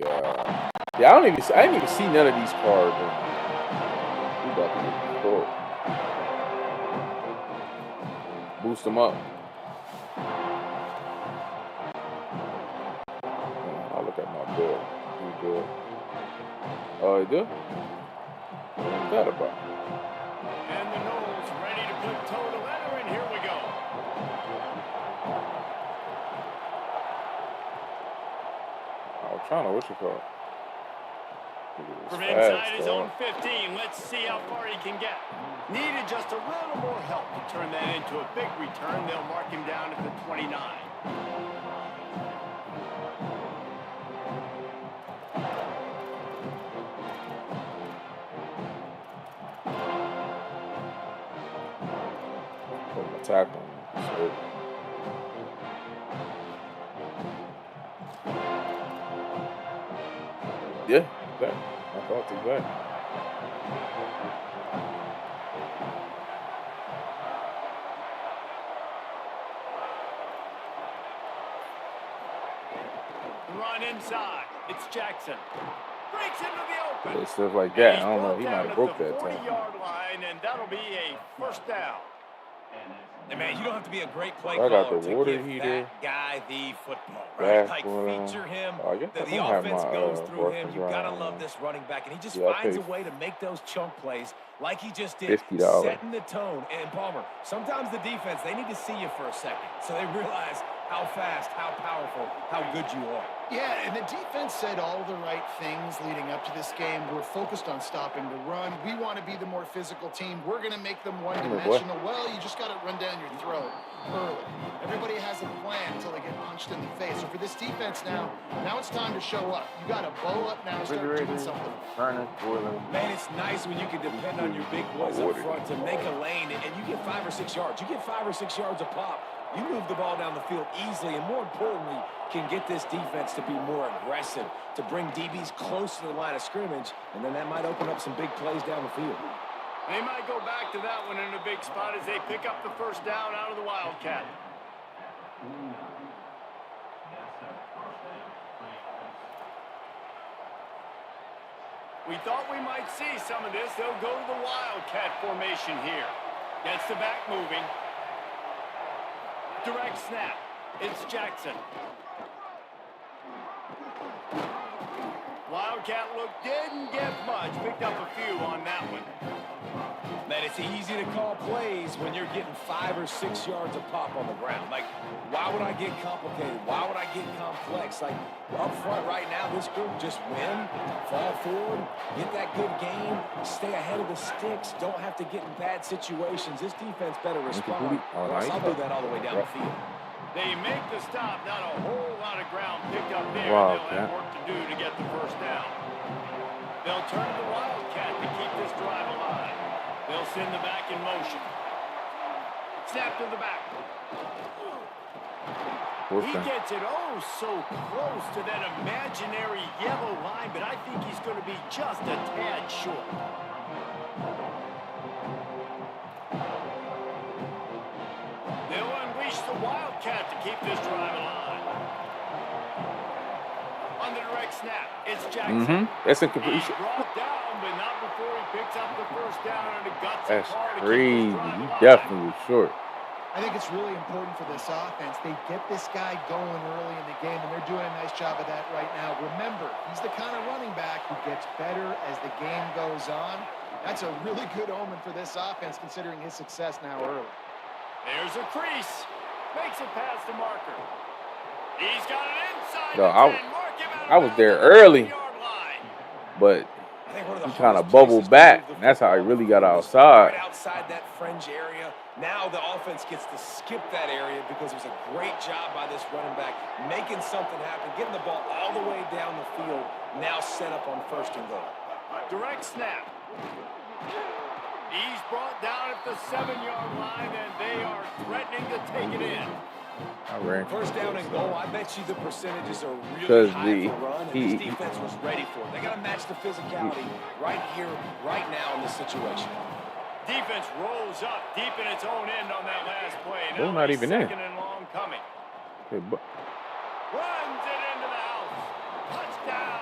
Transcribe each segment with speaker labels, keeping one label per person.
Speaker 1: God. Yeah, I didn't even see none of these cards. We about to get cooked. Boost them up. I'll look at my bill. You good? Oh, you do? What's that about?
Speaker 2: And the Knowles ready to put toe to leather, and here we go.
Speaker 1: I was trying to, what you call it?
Speaker 2: From inside his own 15, let's see how far he can get. Needed just a little more help to turn that into a big return. They'll mark him down at the 29.
Speaker 1: Put my tackle on. So, yeah, that. I thought too bad.
Speaker 2: Run inside. It's Jackson. Breaks into the open.
Speaker 1: Yeah, stuff like that. I don't know. He might have broke that time.
Speaker 2: 40-yard line, and that'll be a first down.
Speaker 3: And man, you don't have to be a great play
Speaker 1: I got
Speaker 3: caller
Speaker 1: the
Speaker 3: to
Speaker 1: water
Speaker 3: give
Speaker 1: heater.
Speaker 3: that guy the football, right? Like
Speaker 1: Basketball.
Speaker 3: feature him.
Speaker 1: Oh, I guess I
Speaker 3: The
Speaker 1: don't have
Speaker 3: offense
Speaker 1: my,
Speaker 3: goes through him. You gotta
Speaker 1: around.
Speaker 3: love this running back, and he just
Speaker 1: Yeah, I
Speaker 3: finds a
Speaker 1: paid
Speaker 3: way to make those chunk plays like he just did,
Speaker 1: $50.
Speaker 3: setting the tone. And Palmer, sometimes the defense, they need to see you for a second, so they realize how fast, how powerful, how good you are.
Speaker 4: Yeah, and the defense said all the right things leading up to this game. We're focused on stopping the run. We want to be the more physical team. We're going to make them one-dimensional. Well, you just got to run down your throat early. Everybody has a plan until they get punched in the face. So for this defense now it's time to show up. You got to bow up now and start doing something.
Speaker 3: Man, it's nice when you can depend on your big boys up front to make a lane, and you get 5 or 6 yards. You get 5 or 6 yards a pop. You move the ball down the field easily, and more importantly, can get this defense to be more aggressive, to bring DBs close to the line of scrimmage, and then that might open up some big plays down the field.
Speaker 2: They might go back to that one in a big spot as they pick up the first down out of the Wildcat. We thought we might see some of this. They'll go to the Wildcat formation here. Gets the back moving. Direct snap. It's Jackson. Wildcat look didn't get much. Picked up a few on that one.
Speaker 3: Man, it's easy to call plays when you're getting 5 or 6 yards a pop on the ground. Like, why would I get complicated? Why would I get complex? Like, up front right now, this group just win, fall forward, get that good game, stay ahead of the sticks, don't have to get in bad situations. This defense better respond. I'll do that all the way down the field.
Speaker 2: They make the stop. Not a whole lot of ground picked up there.
Speaker 1: Wow,
Speaker 2: They'll have work to do to get the first down. They'll turn to the Wildcat to keep this drive alive. They'll send the back in motion. Snap to the back. He gets it so close to that imaginary yellow line, but I think he's going to be just a tad short. They'll unleash the Wildcat to keep this drive alive. On the direct snap, it's Jackson.
Speaker 1: That's incomplete.
Speaker 2: He's brought down, but not before he picks up the first down and the guts.
Speaker 1: That's crazy. He definitely was short.
Speaker 4: I think it's really important for this offense. They get this guy going early in the game, and they're doing a nice job of that right now. Remember, he's the kind of running back who gets better as the game goes on. That's a really good omen for this offense, considering his success now early.
Speaker 2: There's a crease. Makes it past the marker. He's got it inside.
Speaker 1: No,
Speaker 2: I
Speaker 1: was there early, but he kind of bubbled back, and that's how he really got outside.
Speaker 3: Right outside that fringe area. Now the offense gets to skip that area because it was a great job by this running back, making something happen, getting the ball all the way down the field, now set up on 1st and goal.
Speaker 2: Direct snap. He's brought down at the 7-yard line, and they are threatening to take it in.
Speaker 1: I ran.
Speaker 3: 1st down and goal, I bet you the percentages are really high for run, and this defense was ready for it. They got to match the physicality right here, right now in this situation.
Speaker 2: Defense rolls up deep in its own end on that last play.
Speaker 1: They're not even in.
Speaker 2: 2nd and long coming.
Speaker 1: Okay,
Speaker 2: Runs it into the house. Touchdown.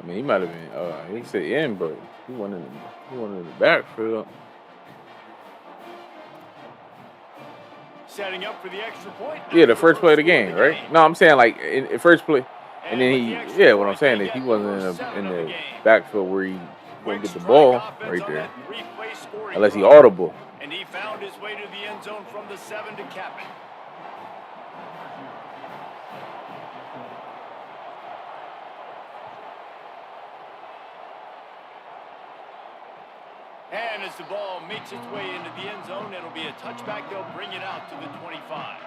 Speaker 1: mean, he might have been. He said in, but he went in the backfield.
Speaker 2: Setting up for the extra point.
Speaker 1: Yeah, the first play of the game, right? No, I'm saying like in first play, and then what I'm saying is he wasn't in the backfield where he wouldn't get the ball right there, unless he audible.
Speaker 2: And he found his way to the end zone from the 7 to cap it. And as the ball makes its way into the end zone, it'll be a touchback. They'll bring it out to the 25.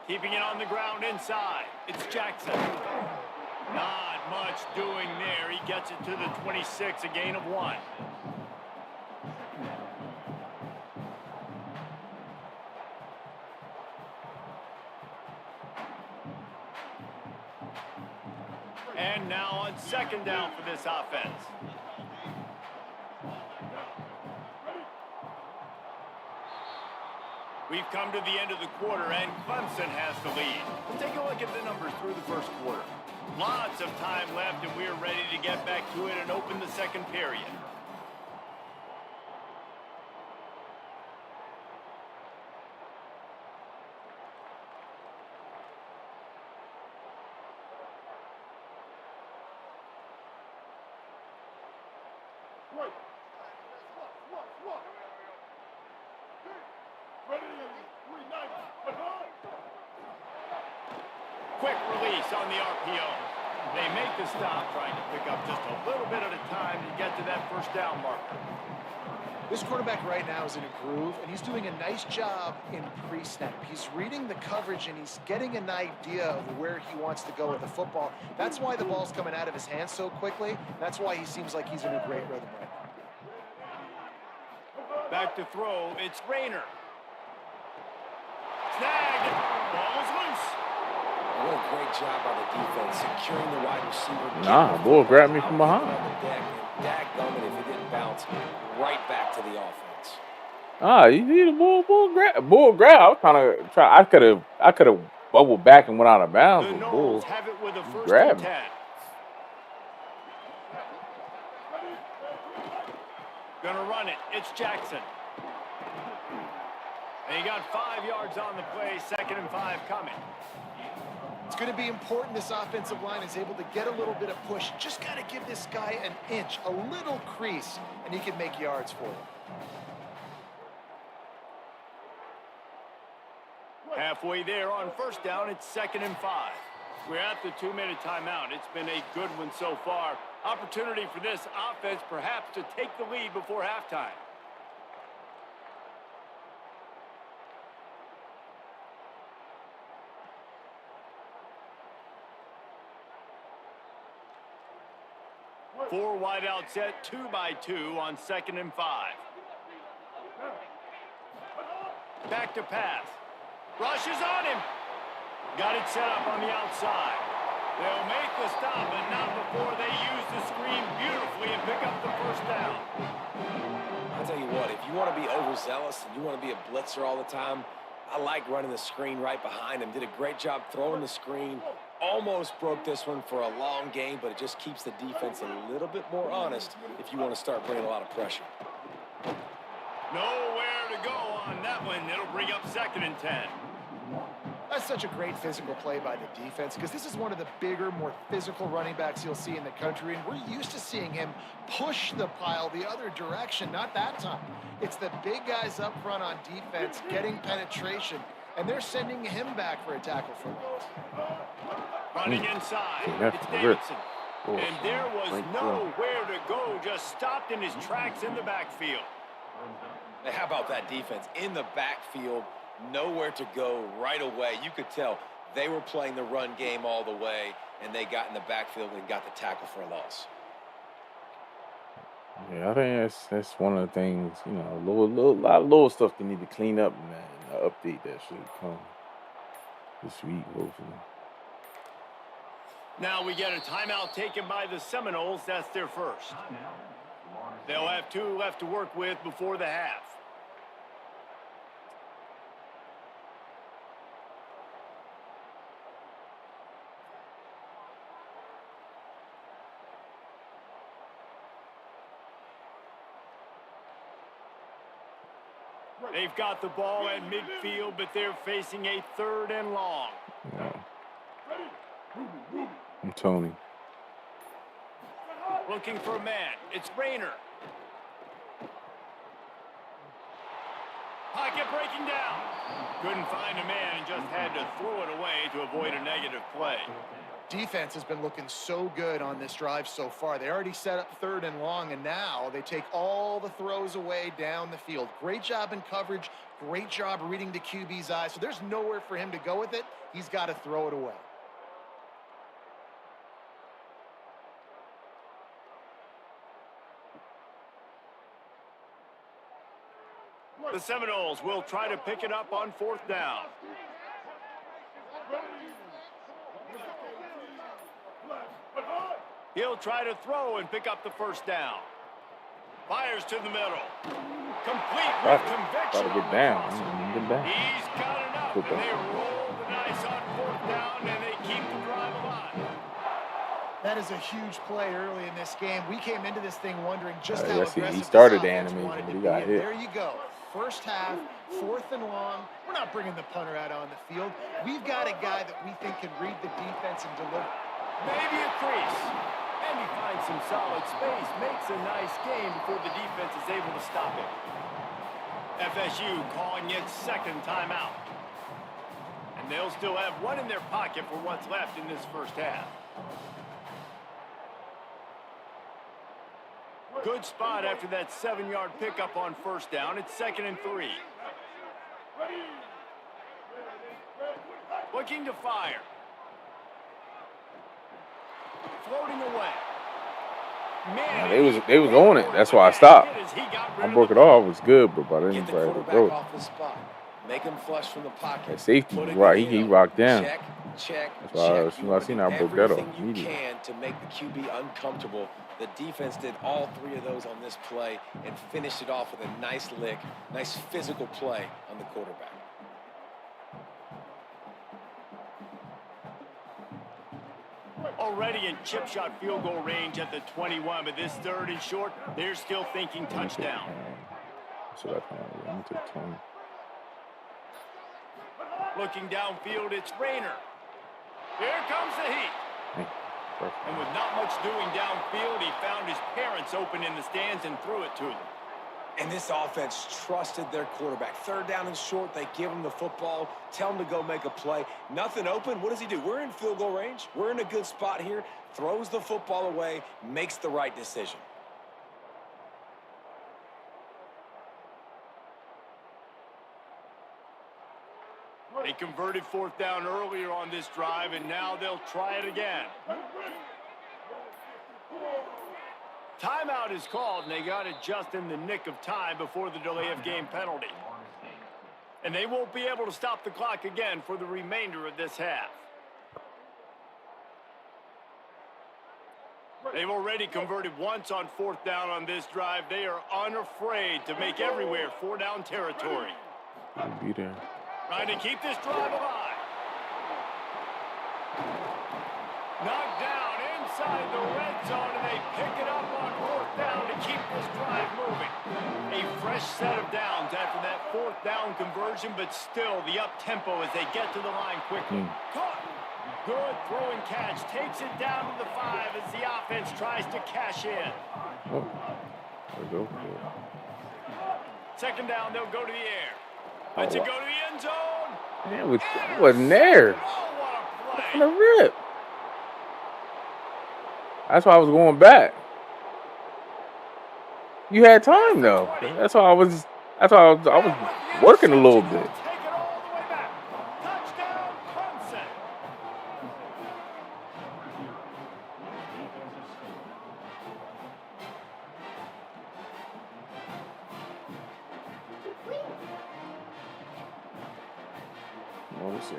Speaker 2: Keeping it on the ground inside. It's Jackson. Not much doing there. He gets it to the 26, a gain of 1. And now on second down for this offense. We've come to the end of the quarter, and Clemson has the lead. Let's take a look at the numbers through the first quarter. Lots of time left, and we're ready to get back to it and open the second period. Quick release on the RPO. They make the stop, trying to pick up just a little bit at a time to get to that first down marker.
Speaker 4: This quarterback right now is in a groove, and he's doing a nice job in pre-snap. He's reading the coverage, and he's getting an idea of where he wants to go with the football. That's why the ball's coming out of his hands so quickly. That's why he seems like he's in a great rhythm right now.
Speaker 2: Back to throw, it's Rayner. Snagged. Ball is loose.
Speaker 3: What a great job by the defense, securing the wide receiver.
Speaker 1: Nah, bull grabbed me from behind.
Speaker 3: Dadgummit if it didn't bounce right back to the offense.
Speaker 1: You need a bull grab. I could have bubbled back and went out of bounds.
Speaker 2: The
Speaker 1: But bull
Speaker 2: Noles have it with a first
Speaker 1: grabbed
Speaker 2: and
Speaker 1: me.
Speaker 2: 10. Gonna run it. It's Jackson. And he got 5 yards on the play. 2nd and 5 coming.
Speaker 4: It's going to be important this offensive line is able to get a little bit of push. Just got to give this guy an inch, a little crease, and he can make yards for you.
Speaker 2: Halfway there on first down, it's 2nd and 5. We're at the 2-minute timeout. It's been a good one so far. Opportunity for this offense perhaps to take the lead before halftime. Four wide out set, 2-by-2 on 2nd and 5. Back to pass. Rushes on him. Got it set up on the outside. They'll make the stop, but not before they use the screen beautifully and pick up the first down.
Speaker 3: I'll tell you what, if you want to be overzealous and you want to be a blitzer all the time, I like running the screen right behind him. Did a great job throwing the screen. Almost broke this one for a long game, but it just keeps the defense a little bit more honest if you want to start bringing a lot of pressure.
Speaker 2: Nowhere to go on that one. It'll bring up 2nd and 10.
Speaker 4: That's such a great physical play by the defense because this is one of the bigger, more physical running backs you'll see in the country, and we're used to seeing him push the pile the other direction. Not that time. It's the big guys up front on defense getting penetration, and they're sending him back for a tackle for loss.
Speaker 2: Running inside,
Speaker 1: that's
Speaker 2: it's
Speaker 1: good.
Speaker 2: Davidson. And there was nowhere to go, just stopped in his tracks in the backfield.
Speaker 3: Now, how about that defense? In the backfield, nowhere to go right away. You could tell they were playing the run game all the way, and they got in the backfield and got the tackle for a loss.
Speaker 1: Yeah, I think that's one of the things. You know, lot of little stuff they need to clean up, man. Update that should come this week, hopefully.
Speaker 2: Now we get a timeout taken by the Seminoles. That's their first. They'll have 2 left to work with before the half. They've got the ball at midfield, but they're facing a 3rd and long.
Speaker 1: Yeah. I'm Tony.
Speaker 2: Looking for a man. It's Rayner. Pocket breaking down. Couldn't find a man and just had to throw it away to avoid a negative play.
Speaker 4: Defense has been looking so good on this drive so far. They already set up 3rd and long, and now they take all the throws away down the field. Great job in coverage. Great job reading the QB's eyes. So there's nowhere for him to go with it. He's got to throw it away.
Speaker 2: The Seminoles will try to pick it up on 4th down. He'll try to throw and pick up the 1st down. Fires to the middle. Complete with conviction.
Speaker 1: Got to get down. Get down.
Speaker 2: He's got enough, and they roll the dice on 4th down, and they keep the drive alive.
Speaker 4: That is a huge play early in this game. We came into this thing wondering just how
Speaker 1: Yes,
Speaker 4: aggressive
Speaker 1: he started the
Speaker 4: this offense
Speaker 1: animation,
Speaker 4: wanted
Speaker 1: but
Speaker 4: to
Speaker 1: he got
Speaker 4: be.
Speaker 1: hit.
Speaker 4: There you go. First half, 4th and long. We're not bringing the punter out on the field. We've got a guy that we think can read the defense and deliver.
Speaker 2: Maybe a crease. And he finds some solid space. Makes a nice game before the defense is able to stop him. FSU calling its 2nd timeout. And they'll still have 1 in their pocket for what's left in this first half. Good spot after that 7-yard pickup on 1st down. It's 2nd and 3. Looking to fire. Floating away. Man,
Speaker 1: they was on it. That's why I stopped. I broke it off. It was good, but I
Speaker 3: Get
Speaker 1: didn't
Speaker 3: the
Speaker 1: try to
Speaker 3: quarterback
Speaker 1: throw it.
Speaker 3: off the spot. Make him flush from the pocket.
Speaker 1: That safety
Speaker 3: Put
Speaker 1: was
Speaker 3: it
Speaker 1: right.
Speaker 3: in the
Speaker 1: He
Speaker 3: end.
Speaker 1: rocked down.
Speaker 3: Check, check,
Speaker 1: That's why
Speaker 3: check.
Speaker 1: as soon as I seen it, I broke that off
Speaker 3: Everything you
Speaker 1: immediately.
Speaker 3: can to make the QB uncomfortable. The defense did all 3 of those on this play and finished it off with a nice lick, nice physical play on the quarterback.
Speaker 2: Already in chip shot field goal range at the 21, but this 3rd and short, they're still thinking touchdown.
Speaker 1: So that's I'm gonna take 20.
Speaker 2: Looking downfield, it's Rayner. Here comes the heat. And with not much doing downfield, he found his parents open in the stands and threw it to them.
Speaker 3: And this offense trusted their quarterback. 3rd down and short, they give him the football, tell him to go make a play. Nothing open, what does he do? We're in field goal range. We're in a good spot here. Throws the football away, makes the right decision.
Speaker 2: They converted 4th down earlier on this drive, and now they'll try it again. Timeout is called, and they got it just in the nick of time before the delay of game penalty. And they won't be able to stop the clock again for the remainder of this half. They've already converted once on 4th down on this drive. They are unafraid to make everywhere 4-down territory.
Speaker 1: Be there.
Speaker 2: Trying to keep this drive alive. Knocked down inside the red zone, and they pick it up on 4th down to keep this drive moving. A fresh set of downs after that 4th down conversion, but still the up-tempo as they get to the line quickly. Caught. Good throw and catch. Takes it down to the 5 as the offense tries to cash in.
Speaker 1: Oh, there we go.
Speaker 2: 2nd down, they'll go to the air. Let's it go to the end zone.
Speaker 1: Man, it wasn't there.
Speaker 2: Oh, what a
Speaker 1: On the
Speaker 2: play.
Speaker 1: rip. That's why I was going back. You had time though. That's why I was working a little bit.
Speaker 2: Take it all the way back. Touchdown, Clemson.
Speaker 1: Notice it.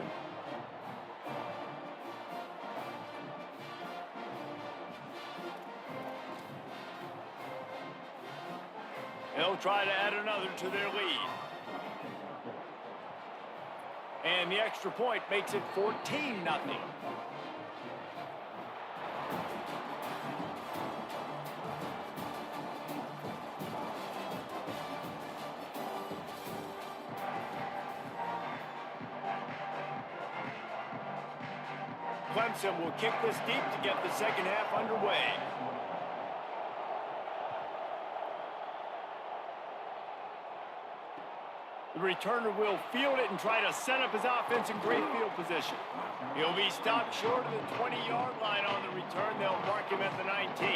Speaker 2: They'll try to add another to their lead. And the extra point makes it 14-0. Clemson will kick this deep to get the second half underway. The returner will field it and try to set up his offense in great field position. He'll be stopped short of the 20-yard line on the return. They'll mark him at the 19.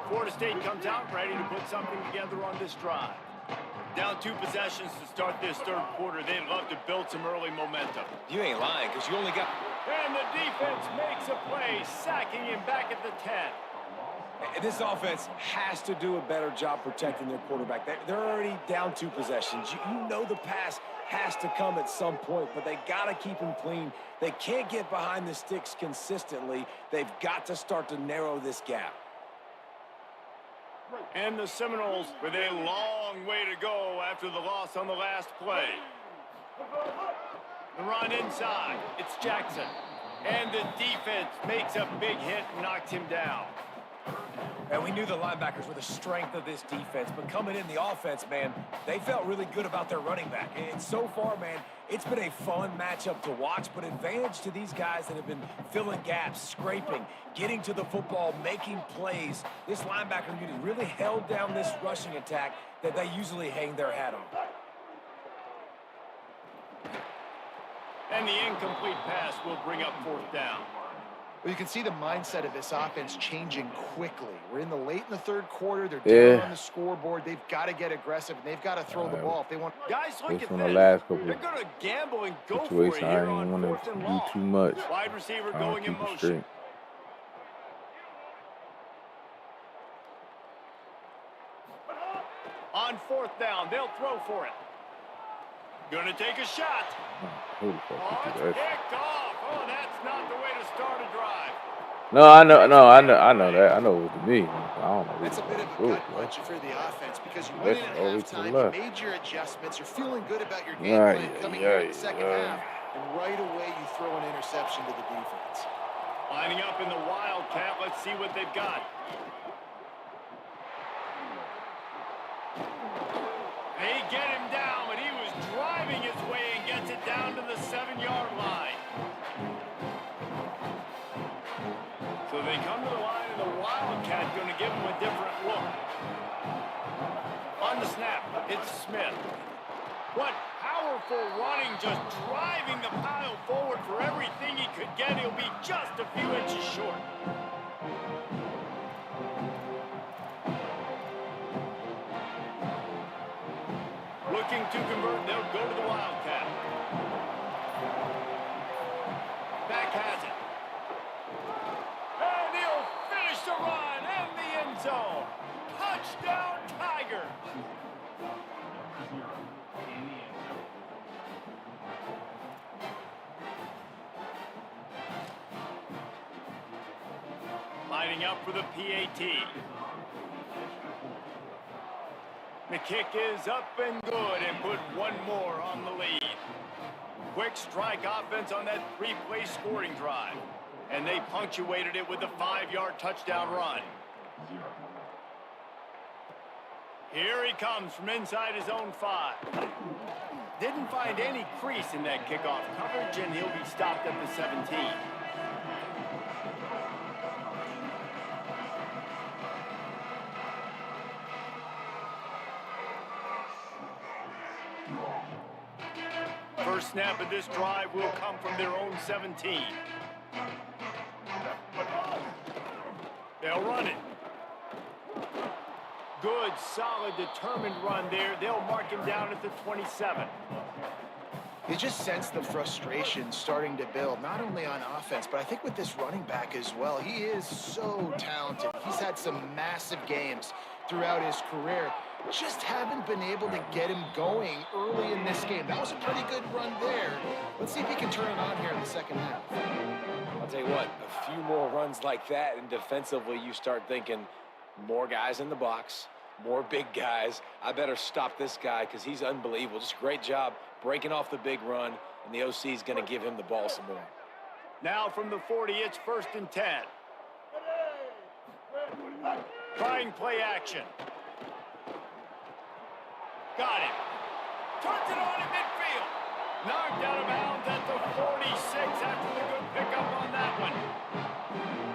Speaker 2: Florida State comes out ready to put something together on this drive. Down 2 possessions to start this third quarter. They'd love to build some early momentum.
Speaker 3: You ain't lying, because you only got...
Speaker 2: And the defense makes a play, sacking him back at the 10.
Speaker 3: This offense has to do a better job protecting their quarterback. They're already down 2 possessions. You know the pass has to come at some point, but they got to keep him clean. They can't get behind the sticks consistently. They've got to start to narrow this gap.
Speaker 2: And the Seminoles with a long way to go after the loss on the last play. The run inside. It's Jackson. And the defense makes a big hit and knocks him down.
Speaker 3: And we knew the linebackers were the strength of this defense, but coming in the offense, man, they felt really good about their running back. And so far, man, it's been a fun matchup to watch, but advantage to these guys that have been filling gaps, scraping, getting to the football, making plays. This linebacker unit really held down this rushing attack that they usually hang their hat on.
Speaker 2: And the incomplete pass will bring up 4th down.
Speaker 4: Well, you can see the mindset of this offense changing quickly. We're in the third quarter. They're down on the scoreboard. They've got to get aggressive, and they've got to throw the ball if they want.
Speaker 2: Guys, look at
Speaker 1: From
Speaker 2: this.
Speaker 1: the last couple
Speaker 2: They're going to gamble and go for it
Speaker 1: situations, I
Speaker 2: here
Speaker 1: didn't
Speaker 2: on
Speaker 1: want
Speaker 2: 4th
Speaker 1: to
Speaker 2: and
Speaker 1: do
Speaker 2: long.
Speaker 1: too much.
Speaker 2: Wide receiver
Speaker 1: Trying
Speaker 2: going
Speaker 1: to
Speaker 2: in
Speaker 1: keep it
Speaker 2: motion.
Speaker 1: straight.
Speaker 2: On 4th down, they'll throw for it. Going to take a shot.
Speaker 1: Who the fuck
Speaker 2: Oh,
Speaker 1: did
Speaker 2: it's
Speaker 1: that?
Speaker 2: picked off. Oh, that's not the way to start a drive.
Speaker 1: No, I know that. I know it was me. I don't know.
Speaker 4: That's a bit of a gut punch for the offense because you went in at halftime, you made your adjustments, you're feeling good about your game plan coming in the second half, and right away you throw an interception to the defense.
Speaker 2: Lining up in the Wildcat. Let's see what they've got. They get him down, but he was driving his way and gets it down to the 7-yard line. So they come to the line, and the Wildcat going to give him a different look. On the snap, it's Smith. What powerful running, just driving the pile forward for everything he could get. He'll be just a few inches short. Looking to convert, they'll go to the Wildcat. Back has it. And he'll finish the run in the end zone. Touchdown, Tigers. Lining up for the PAT. The kick is up and good and put one more on the lead. Quick strike offense on that 3-play scoring drive. And they punctuated it with a 5-yard touchdown run. Here he comes from inside his own 5. Didn't find any crease in that kickoff coverage, and he'll be stopped at the 17. First snap of this drive will come from their own 17. They'll run it. Good, solid, determined run there. They'll mark him down at the 27.
Speaker 4: You just sense the frustration starting to build, not only on offense, but I think with this running back as well. He is so talented. He's had some massive games throughout his career. Just haven't been able to get him going early in this game. That was a pretty good run there. Let's see if he can turn it on here in the second half.
Speaker 3: I'll tell you what, a few more runs like that, and defensively you start thinking more guys in the box, more big guys. I better stop this guy because he's unbelievable. Just a great job breaking off the big run, and the OC is going to give him the ball some more.
Speaker 2: Now from the 40, it's 1st and 10. Trying play action. Got it. Turns it on in midfield. Knocked out of bounds at the 46 after the good pickup on that one.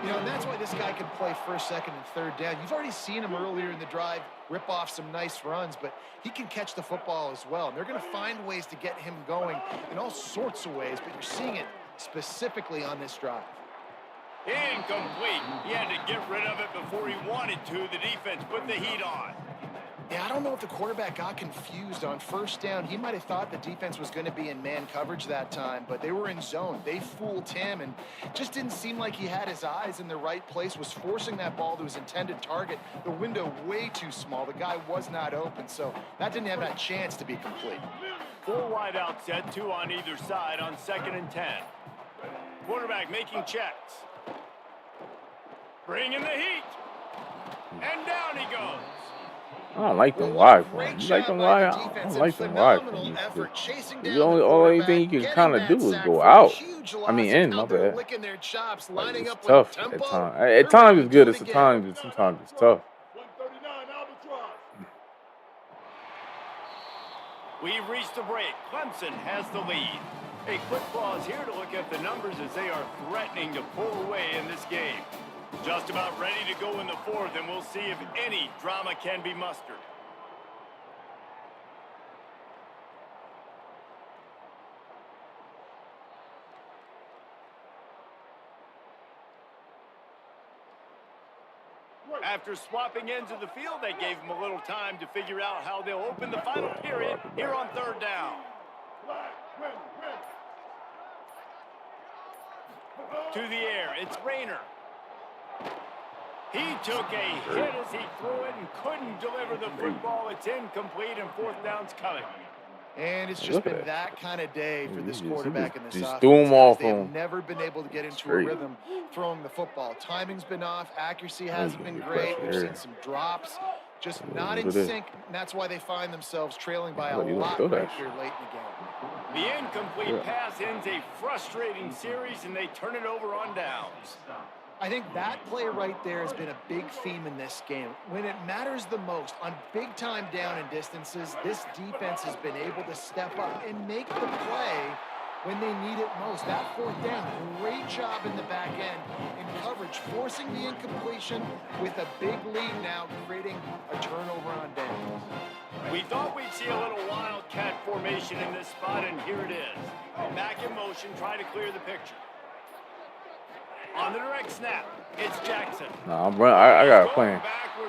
Speaker 4: You know, and that's why this guy can play first, second, and third down. You've already seen him earlier in the drive rip off some nice runs, but he can catch the football as well. And they're going to find ways to get him going in all sorts of ways, but you're seeing it specifically on this drive.
Speaker 2: Incomplete. He had to get rid of it before he wanted to. The defense put the heat on.
Speaker 4: Yeah, I don't know if the quarterback got confused on first down. He might have thought the defense was going to be in man coverage that time, but they were in zone. They fooled him and just didn't seem like he had his eyes in the right place, was forcing that ball to his intended target. The window way too small. The guy was not open, so that didn't have that chance to be complete.
Speaker 2: 4 wide out set, 2 on either side on 2nd and 10. Quarterback making checks. Bringing the heat. And down he goes.
Speaker 1: I don't like them wide for him. You like them wide? I don't like them wide for him. The only thing you can kind of do is go out. I mean, in, my bad. Like, it's tough at times. At times it's good. Sometimes it's tough.
Speaker 2: We've reached the break. Clemson has the lead. A quick pause here to look at the numbers as they are threatening to pull away in this game. Just about ready to go in the 4th, and we'll see if any drama can be mustered. After swapping ends of the field, they gave them a little time to figure out how they'll open the final period here on 3rd down. To the air, it's Rayner. He took a hit as he threw it and couldn't deliver the football. It's incomplete, and 4th down's coming.
Speaker 4: And it's just been that kind of day for this quarterback in this offense.
Speaker 1: Just threw him off
Speaker 4: They've never been able to get into a rhythm throwing the football. Timing's been off. Accuracy hasn't been great. We've seen some drops. Just not in sync, and that's why they find themselves trailing by a lot right here late in the game.
Speaker 2: The incomplete pass ends a frustrating series, and they turn it over on downs.
Speaker 4: I think that play right there has been a big theme in this game. When it matters the most, on big-time down and distances, this defense has been able to step up and make the play when they need it most. That 4th down, great job in the back end in coverage, forcing the incompletion with a big lead now, creating a turnover on downs.
Speaker 2: We thought we'd see a little wildcat formation in this spot, and here it is. Back in motion, trying to clear the picture. On the direct snap, it's Jackson.
Speaker 1: Nah, I got a plan.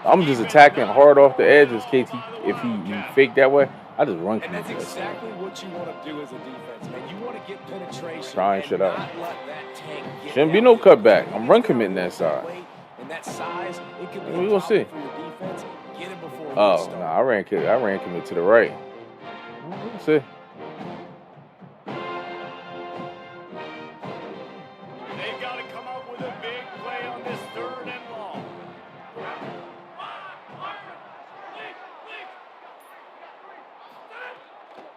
Speaker 1: I'm just attacking hard off the edge in case if he fake that way. I just run.
Speaker 3: And that's exactly what you want to do as a defense, man. You want to get penetration.
Speaker 1: Trying shit out.
Speaker 3: Shouldn't
Speaker 1: be no cutback. I'm run committing that side.
Speaker 3: And that size, it could be
Speaker 1: we gonna see. Oh, no, I ran commit to the right. We'll see.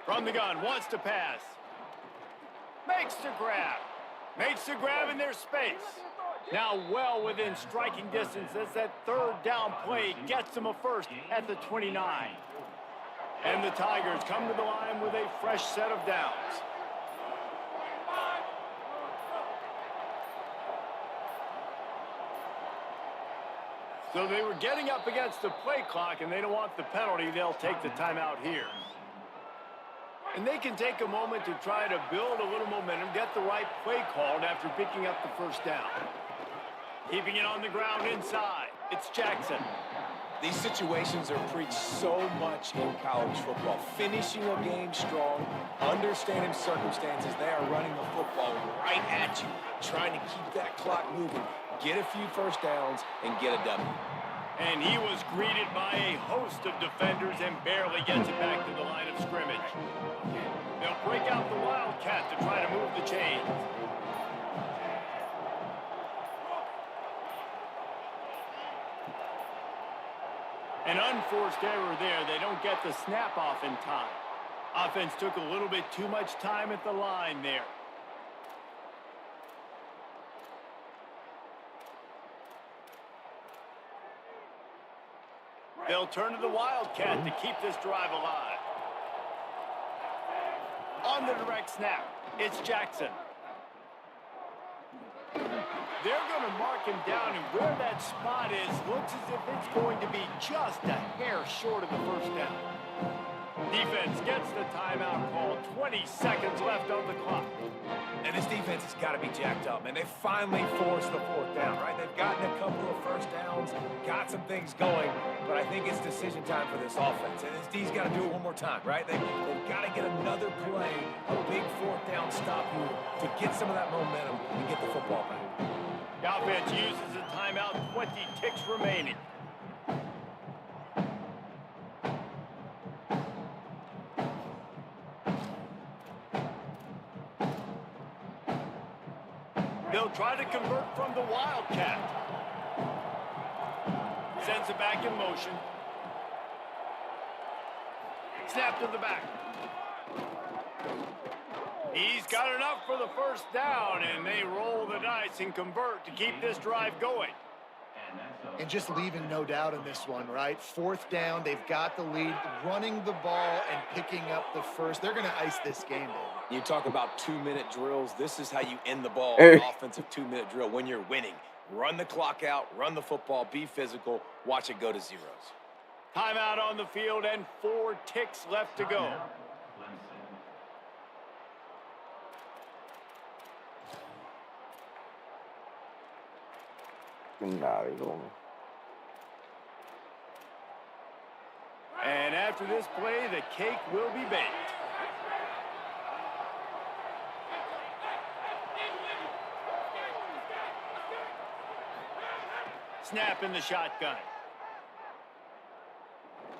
Speaker 2: From the gun, wants to pass. Makes the grab. Makes the grab in their space. Now well within striking distance as that 3rd down play gets them a first at the 29. And the Tigers come to the line with a fresh set of downs. So they were getting up against the play clock, and they don't want the penalty. They'll take the timeout here. And they can take a moment to try to build a little momentum, get the right play called after picking up the 1st down. Keeping it on the ground inside, it's Jackson.
Speaker 3: These situations are preached so much in college football. Finishing a game strong, understanding circumstances. They are running the football right at you, trying to keep that clock moving, get a few first downs, and get a W.
Speaker 2: And he was greeted by a host of defenders and barely gets it back to the line of scrimmage. They'll break out the Wildcat to try to move the chains. An unforced error there. They don't get the snap off in time. Offense took a little bit too much time at the line there. They'll turn to the Wildcat to keep this drive alive. On the direct snap, it's Jackson. They're going to mark him down, and where that spot is looks as if it's going to be just a hair short of the first down. Defense gets the timeout call. 20 seconds left on the clock.
Speaker 3: And this defense has got to be jacked up, man. They finally forced the fourth down, right? They've gotten a couple of first downs, got some things going, but I think it's decision time for this offense. And this D's got to do it one more time, right? They've got to get another play, a big fourth down stop here to get some of that momentum and get the football back.
Speaker 2: The offense uses a timeout, 20 ticks remaining. They'll try to convert from the Wildcat. Sends it back in motion. Snap to the back. He's got enough for the first down, and they roll the dice and convert to keep this drive going.
Speaker 4: And just leaving no doubt in this one, right? Fourth down, they've got the lead, running the ball and picking up the first. They're going to ice this game, baby.
Speaker 3: You talk about 2-minute drills. This is how you end the ball in an offensive 2-minute drill when you're winning. Run the clock out, run the football, be physical, watch it go to zeros.
Speaker 2: Timeout on the field and 4 ticks left to go.
Speaker 1: Nah, they don't.
Speaker 2: And after this play, the cake will be baked. Snap in the shotgun.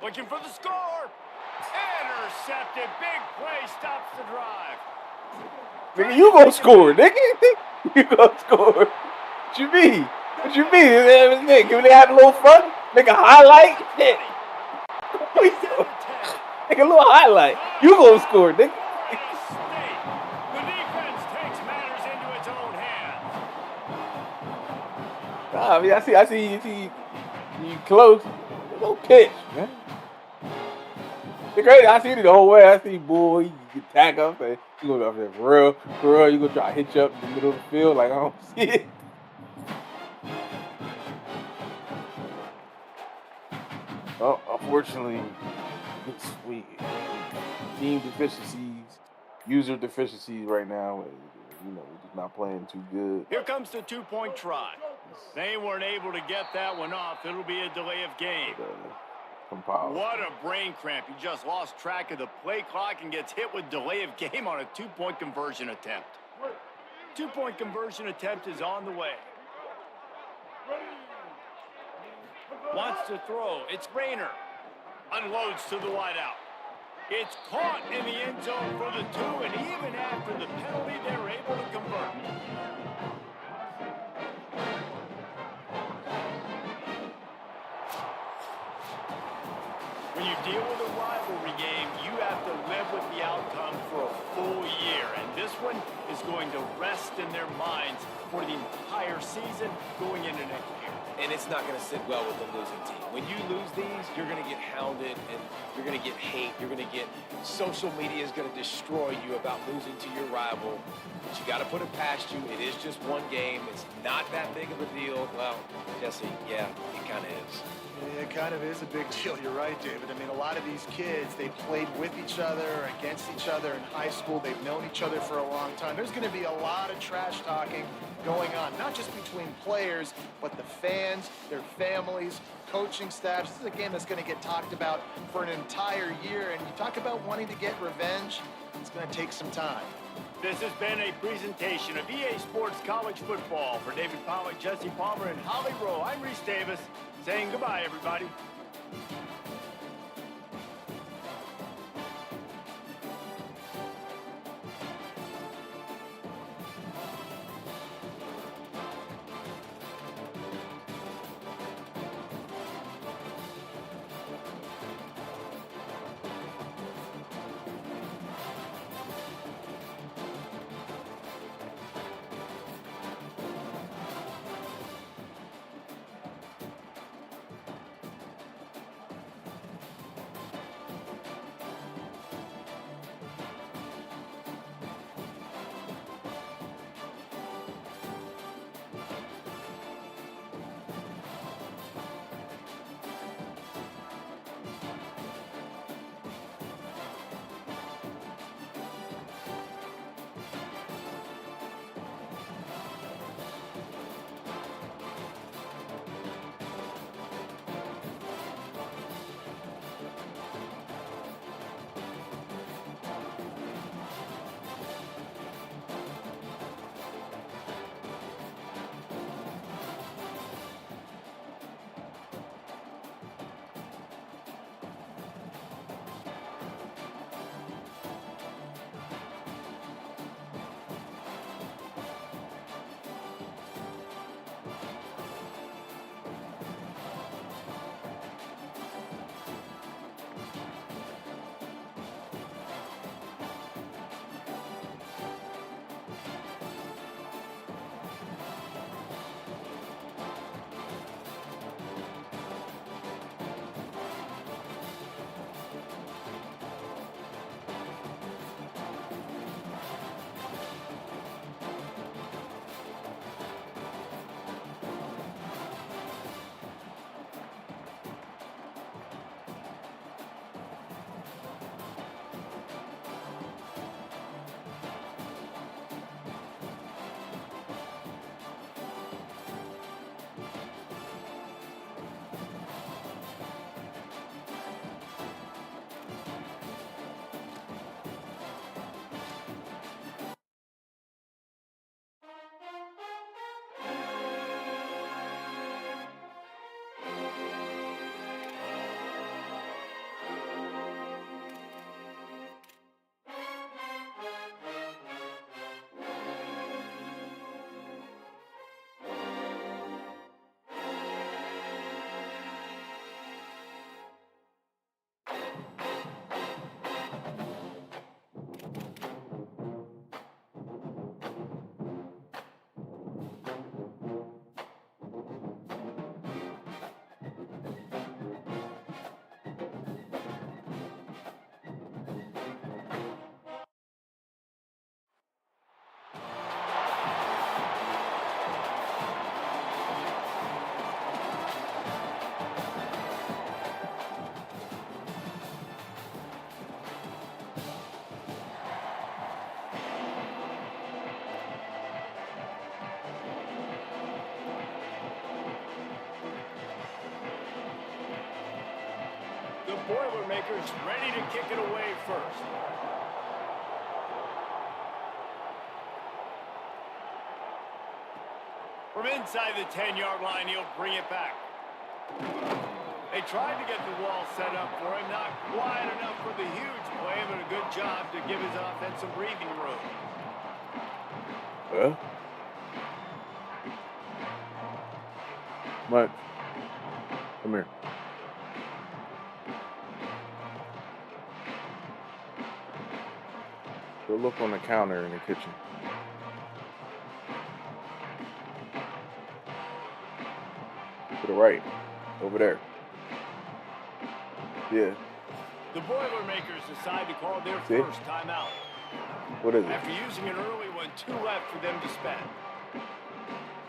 Speaker 2: Looking for the score. Intercepted. Big play stops the drive.
Speaker 1: Nigga, you gonna score, nigga. You gonna score. What you mean? What you mean? Nigga, can they have a little fun? Make a highlight? Shit. Make a little highlight. You gonna score, nigga.
Speaker 2: The defense takes matters into its own hands.
Speaker 1: Nah, I mean, I see you close. Go pitch, man. It's great. I see it the whole way. I see boy, you can tag up and you go up there for real, you gonna try to hit you up in the middle of the field like I don't see it. Oh, unfortunately, it's sweet. Team deficiencies, user deficiencies right now. You know, we're just not playing too good.
Speaker 2: Here comes the 2-point try. They weren't able to get that one off. It'll be a delay of game.
Speaker 1: Compiled.
Speaker 2: What a brain cramp. He just lost track of the play clock and gets hit with delay of game on a 2-point conversion attempt. 2-point conversion attempt is on the way. Wants to throw. It's Rayner. Unloads to the wideout. It's caught in the end zone for the 2, and even after the penalty, they're able to convert. When you deal with a rivalry game, you have to live with the outcome for a full year, and this one is going to rest in their minds for the entire season going into next year.
Speaker 3: And it's not going to sit well with the losing team. When you lose these, you're going to get hounded and you're going to get hate. You're going to get social media is going to destroy you about losing to your rival. But you got to put it past you. It is just one game. It's not that big of a deal. Well, Jesse, yeah, it kind of is.
Speaker 4: It kind of is a big deal. You're right, David. I mean, a lot of these kids, they played with each other, against each other in high school. They've known each other for a long time. There's going to be a lot of trash talking going on, not just between players, but the fans, their families, coaching staffs. This is a game that's going to get talked about for an entire year. And you talk about wanting to get revenge, it's going to take some time.
Speaker 2: This has been a presentation of EA Sports College Football. For David Pollack, Jesse Palmer, and Holly Rowe, I'm Reese Davis, saying goodbye, everybody. The Boilermakers ready to kick it away first. From inside the 10-yard line, he'll bring it back. They tried to get the wall set up for him. Not quite enough for the huge play, but a good job to give his offense some breathing room.
Speaker 1: Well, Mike, come here. Go look on the counter in the kitchen. To the right, over there. Yeah.
Speaker 2: The Boilermakers decide to call their
Speaker 1: See?
Speaker 2: first timeout.
Speaker 1: What is it?
Speaker 2: After using an early one, 2 left for them to spend.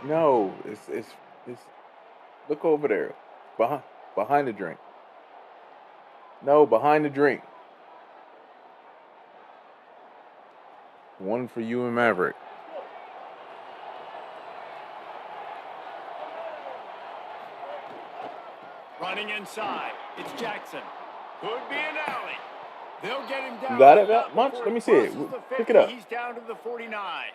Speaker 1: No, it's look over there. Behind Behind the drink. No, behind the drink. One for you and Maverick.
Speaker 2: Running inside. It's Jackson. Could be an alley. They'll get him down.
Speaker 1: You got it, Munch? Let me see it. Pick it up.
Speaker 2: He's down to the 49.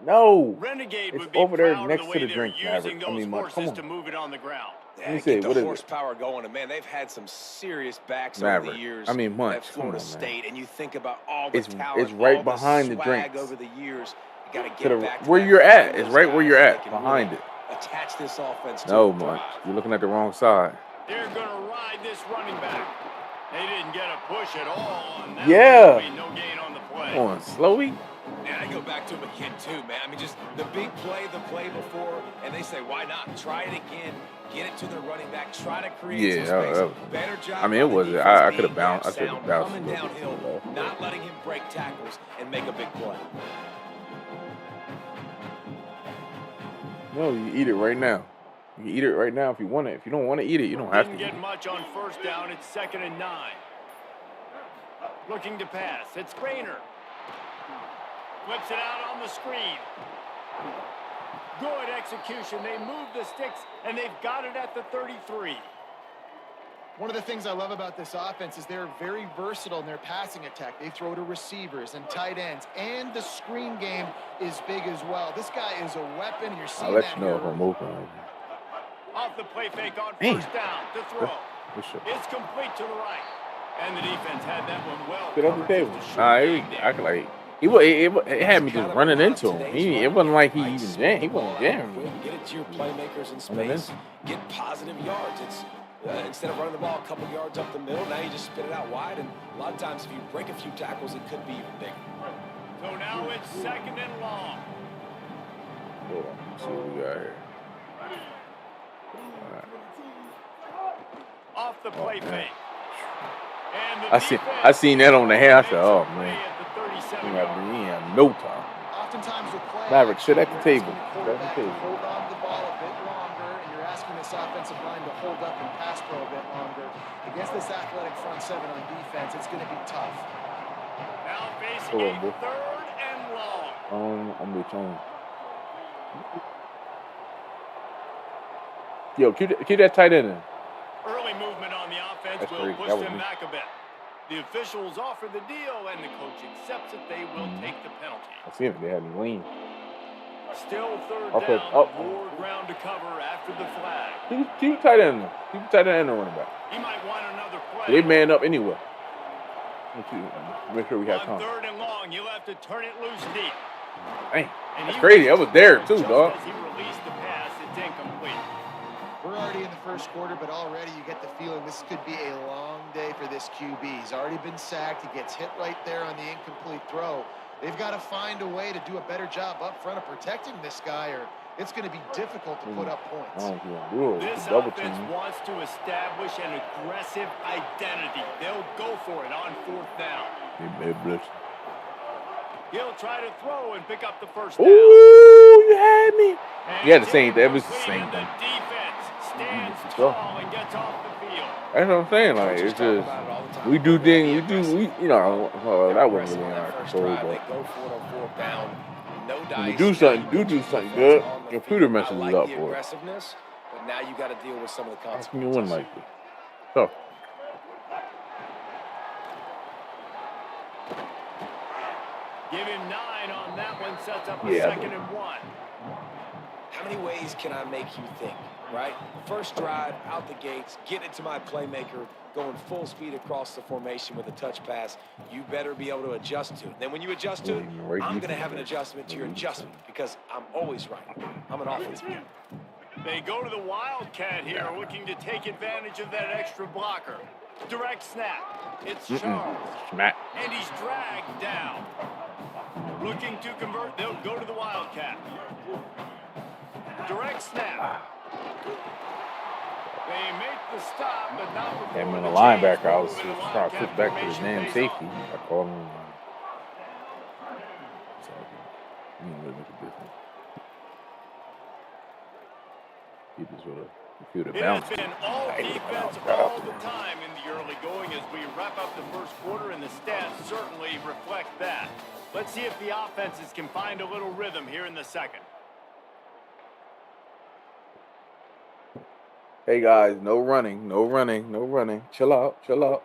Speaker 1: No.
Speaker 2: Renegade
Speaker 1: It's
Speaker 2: would be
Speaker 1: over there
Speaker 2: proud
Speaker 1: next
Speaker 2: of the
Speaker 1: to
Speaker 2: way
Speaker 1: the drink,
Speaker 2: they're using
Speaker 1: Maverick. I
Speaker 2: those
Speaker 1: mean, Munch, come
Speaker 2: horses
Speaker 1: on.
Speaker 2: to move it on the ground.
Speaker 3: Yeah,
Speaker 1: Let me see,
Speaker 3: get
Speaker 1: what
Speaker 3: the
Speaker 1: is it?
Speaker 3: horsepower going, and man, they've had some serious backs
Speaker 1: Maverick.
Speaker 3: over the years.
Speaker 1: I mean, Munch,
Speaker 3: At
Speaker 1: come
Speaker 3: Florida
Speaker 1: on, man.
Speaker 3: State, and you think about all the
Speaker 1: It's
Speaker 3: talent,
Speaker 1: right
Speaker 3: all
Speaker 1: behind the
Speaker 3: swag
Speaker 1: drinks.
Speaker 3: over the years. You got to
Speaker 1: To
Speaker 3: get
Speaker 1: the,
Speaker 3: back to
Speaker 1: where
Speaker 3: that
Speaker 1: you're at.
Speaker 3: find
Speaker 1: It's
Speaker 3: those
Speaker 1: right where
Speaker 3: guys
Speaker 1: you're
Speaker 3: so they
Speaker 1: at.
Speaker 3: can
Speaker 1: Behind
Speaker 3: really
Speaker 1: it.
Speaker 3: attach this offense to
Speaker 1: No,
Speaker 3: a
Speaker 1: Munch.
Speaker 3: drive.
Speaker 1: You're looking at the wrong side.
Speaker 2: They're going to ride this running back. They didn't get a push at all. And that
Speaker 1: Yeah.
Speaker 2: was no gain on the play.
Speaker 1: Come on, Slowy.
Speaker 3: And I go back to him again, too, man. I mean, just the big play, the play before, and they say, why not? Try it again. Get it to the running back. Try to create
Speaker 1: Yeah,
Speaker 3: some space.
Speaker 1: that was-
Speaker 3: Better job.
Speaker 1: I mean, it
Speaker 3: on the
Speaker 1: was.
Speaker 3: defense
Speaker 1: I could
Speaker 3: being
Speaker 1: have bounced. I
Speaker 3: gap
Speaker 1: should have
Speaker 3: sound,
Speaker 1: bounced.
Speaker 3: coming downhill, not letting him break tackles and make a big play.
Speaker 1: No, you eat it right now. You can eat it right now if you want it. If you don't want to eat it, you don't have to
Speaker 2: Didn't
Speaker 1: eat
Speaker 2: get
Speaker 1: it.
Speaker 2: much on first down. It's 2nd and 9. Looking to pass. It's Grainer. Whips it out on the screen. Good execution. They move the sticks, and they've got it at the 33.
Speaker 4: One of the things I love about this offense is they're very versatile in their passing attack. They throw to receivers and tight ends, and the screen game is big as well. This guy is a weapon. You're seeing
Speaker 1: I'll let
Speaker 4: that
Speaker 1: you know
Speaker 4: here.
Speaker 1: if I'm open.
Speaker 2: Off the play fake on
Speaker 1: Damn.
Speaker 2: first down to throw.
Speaker 1: What's up?
Speaker 2: It's complete to the right. And the defense had that one well.
Speaker 1: Get on the
Speaker 2: covered.
Speaker 1: table.
Speaker 2: Just a short
Speaker 1: Nah,
Speaker 2: gain there.
Speaker 1: I could like. It had me just running into him. It wasn't like he even jammed. He wasn't jamming me.
Speaker 3: Get it to your playmakers in
Speaker 1: Running
Speaker 3: space. Get positive yards. It's instead of running the ball a couple yards up the middle, now you just spit it out wide. And a lot of times, if you break a few tackles, it could be even bigger.
Speaker 2: So now it's 2nd and long.
Speaker 1: Hold on. Let's see what we got here.
Speaker 2: Off the play
Speaker 1: man.
Speaker 2: fake. And the
Speaker 1: I seen that on the hair. I said, oh
Speaker 2: defense
Speaker 1: man,
Speaker 2: at the 37
Speaker 1: he
Speaker 2: yard line.
Speaker 1: had no time.
Speaker 4: Oftentimes with play
Speaker 1: Maverick, sit at the
Speaker 4: action,
Speaker 1: table.
Speaker 4: asking
Speaker 1: Sit at the
Speaker 4: quarterback
Speaker 1: table.
Speaker 4: to hold on to the ball a bit longer, and you're asking this offensive line to hold up and pass pro a bit longer. Against this athletic front seven on defense, it's going to be tough.
Speaker 2: Now facing
Speaker 1: Hold on,
Speaker 2: a
Speaker 1: bro.
Speaker 2: 3rd and long.
Speaker 1: I'm with you. Yo, keep that tight end in.
Speaker 2: Early movement on the offense
Speaker 1: That's
Speaker 2: will
Speaker 1: great.
Speaker 2: push
Speaker 1: That was
Speaker 2: them
Speaker 1: me.
Speaker 2: back a bit. The officials offer the deal, and the coach accepts it. They will take the penalty.
Speaker 1: I see if they had me lean.
Speaker 2: Still 3rd
Speaker 1: Okay,
Speaker 2: down.
Speaker 1: oh.
Speaker 2: More ground to cover after the flag.
Speaker 1: Keep tight end in. Keep tight end in the running back.
Speaker 2: He might want another play.
Speaker 1: They man up anyway. Make sure we have
Speaker 2: On
Speaker 1: time.
Speaker 2: 3rd and long, you'll have to turn it loose deep.
Speaker 1: Dang,
Speaker 2: And
Speaker 1: that's
Speaker 2: he
Speaker 1: crazy. I was there too,
Speaker 2: just
Speaker 1: dog.
Speaker 2: As he released the pass, it's incomplete.
Speaker 4: We're already in the first quarter, but already you get the feeling this could be a long day for this QB. He's already been sacked. He gets hit right there on the incomplete throw. They've got to find a way to do a better job up front of protecting this guy, or it's going to be difficult to put up
Speaker 1: I
Speaker 4: points.
Speaker 1: don't know if you want to do it.
Speaker 2: This
Speaker 1: Double
Speaker 2: offense
Speaker 1: team.
Speaker 2: wants to establish an aggressive identity. They'll go for it on 4th down.
Speaker 1: Hey, bless
Speaker 2: He'll try to throw and pick up the first
Speaker 1: you.
Speaker 2: down.
Speaker 1: Ooh, you had me.
Speaker 2: And
Speaker 1: Yeah, the
Speaker 2: it's
Speaker 1: same. That was the
Speaker 2: incomplete,
Speaker 1: same
Speaker 2: and
Speaker 1: thing.
Speaker 2: The defense stands
Speaker 1: Let's go.
Speaker 2: tall and gets off the field.
Speaker 1: That's what I'm saying. Like, it's just we do things. We you know, that wasn't really in our control, but when you do something, do something good. Computer messes
Speaker 3: I
Speaker 1: it
Speaker 3: like
Speaker 1: up
Speaker 3: the
Speaker 1: for it.
Speaker 3: aggressiveness, but now you got to deal with some of the
Speaker 1: How can you
Speaker 3: consequences.
Speaker 1: win like this? So,
Speaker 2: Give him 9 on that one. Sets up a
Speaker 1: Yeah,
Speaker 2: 2nd and 1.
Speaker 3: How many ways can I make you think, right? First drive, out the gates, get it to my playmaker, going full speed across the formation with a touch pass. You better be able to adjust to it. Then when you adjust to it,
Speaker 1: Right
Speaker 3: I'm going to
Speaker 1: defense.
Speaker 3: have an adjustment to your adjustment because I'm always right. I'm an offensive guy.
Speaker 2: They go to the Wildcat here, looking to take advantage of that extra blocker. Direct snap. It's Charles.
Speaker 1: smack.
Speaker 2: And he's dragged down. Looking to convert. They'll go to the Wildcat. Direct snap. They make the stop, but not before
Speaker 1: Him and
Speaker 2: the
Speaker 1: the linebacker,
Speaker 2: chains
Speaker 1: I was
Speaker 2: move and the
Speaker 1: trying to
Speaker 2: Wildcat
Speaker 1: switch back to the
Speaker 2: formation
Speaker 1: damn
Speaker 2: pays
Speaker 1: safety.
Speaker 2: off.
Speaker 1: I called him. So, you know, make a difference. Keep this with us. Feel the
Speaker 2: It
Speaker 1: bounce.
Speaker 2: has been all
Speaker 1: Hey,
Speaker 2: defense
Speaker 1: right
Speaker 2: all
Speaker 1: out
Speaker 2: the time in the early going as we wrap up the first quarter, and the stats certainly reflect that. Let's see if the offenses can find a little rhythm here in the second.
Speaker 1: Hey guys, no running, no running, no running. Chill out, chill out.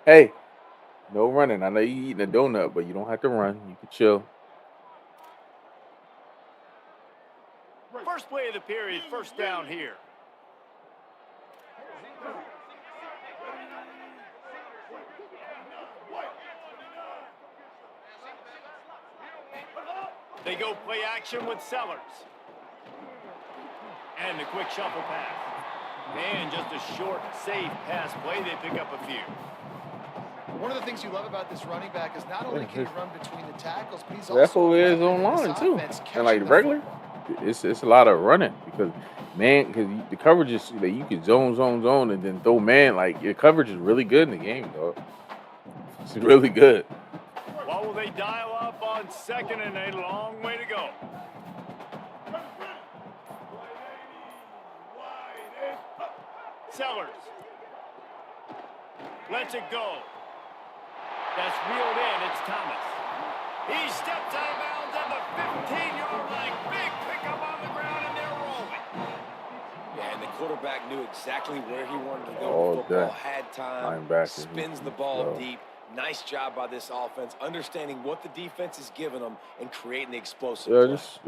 Speaker 1: Hey, no running. I know you eating a donut, but you don't have to run. You can chill.
Speaker 2: First play of the period, first down here. They go play action with Sellers. And the quick shuffle pass. And just a short, safe pass play. They pick up a few.
Speaker 4: One of the things you love about this running back is not only can he run between the tackles, but he's
Speaker 1: That's
Speaker 4: also
Speaker 1: what it
Speaker 4: a
Speaker 1: is
Speaker 4: weapon in
Speaker 1: online
Speaker 4: this
Speaker 1: too.
Speaker 4: offense,
Speaker 1: And like
Speaker 4: catching
Speaker 1: the
Speaker 4: the
Speaker 1: regular,
Speaker 4: football.
Speaker 1: it's a lot of running because the coverage is that you can zone, and then throw man. Like your coverage is really good in the game, dog. It's really good.
Speaker 2: What will they dial up on second and a long way to go? Sellers. Lets it go. That's reeled in. It's Thomas. He steps out of bounds at the 15-yard line. Big pickup on the ground, and they're rolling.
Speaker 3: Yeah, and the quarterback knew exactly where he wanted to go.
Speaker 1: All
Speaker 3: The football
Speaker 1: day.
Speaker 3: had time,
Speaker 1: Linebacker,
Speaker 3: spins the
Speaker 1: he's
Speaker 3: ball
Speaker 1: slow.
Speaker 3: deep. Nice job by this offense, understanding what the defense is giving them and creating the explosive play.
Speaker 1: Just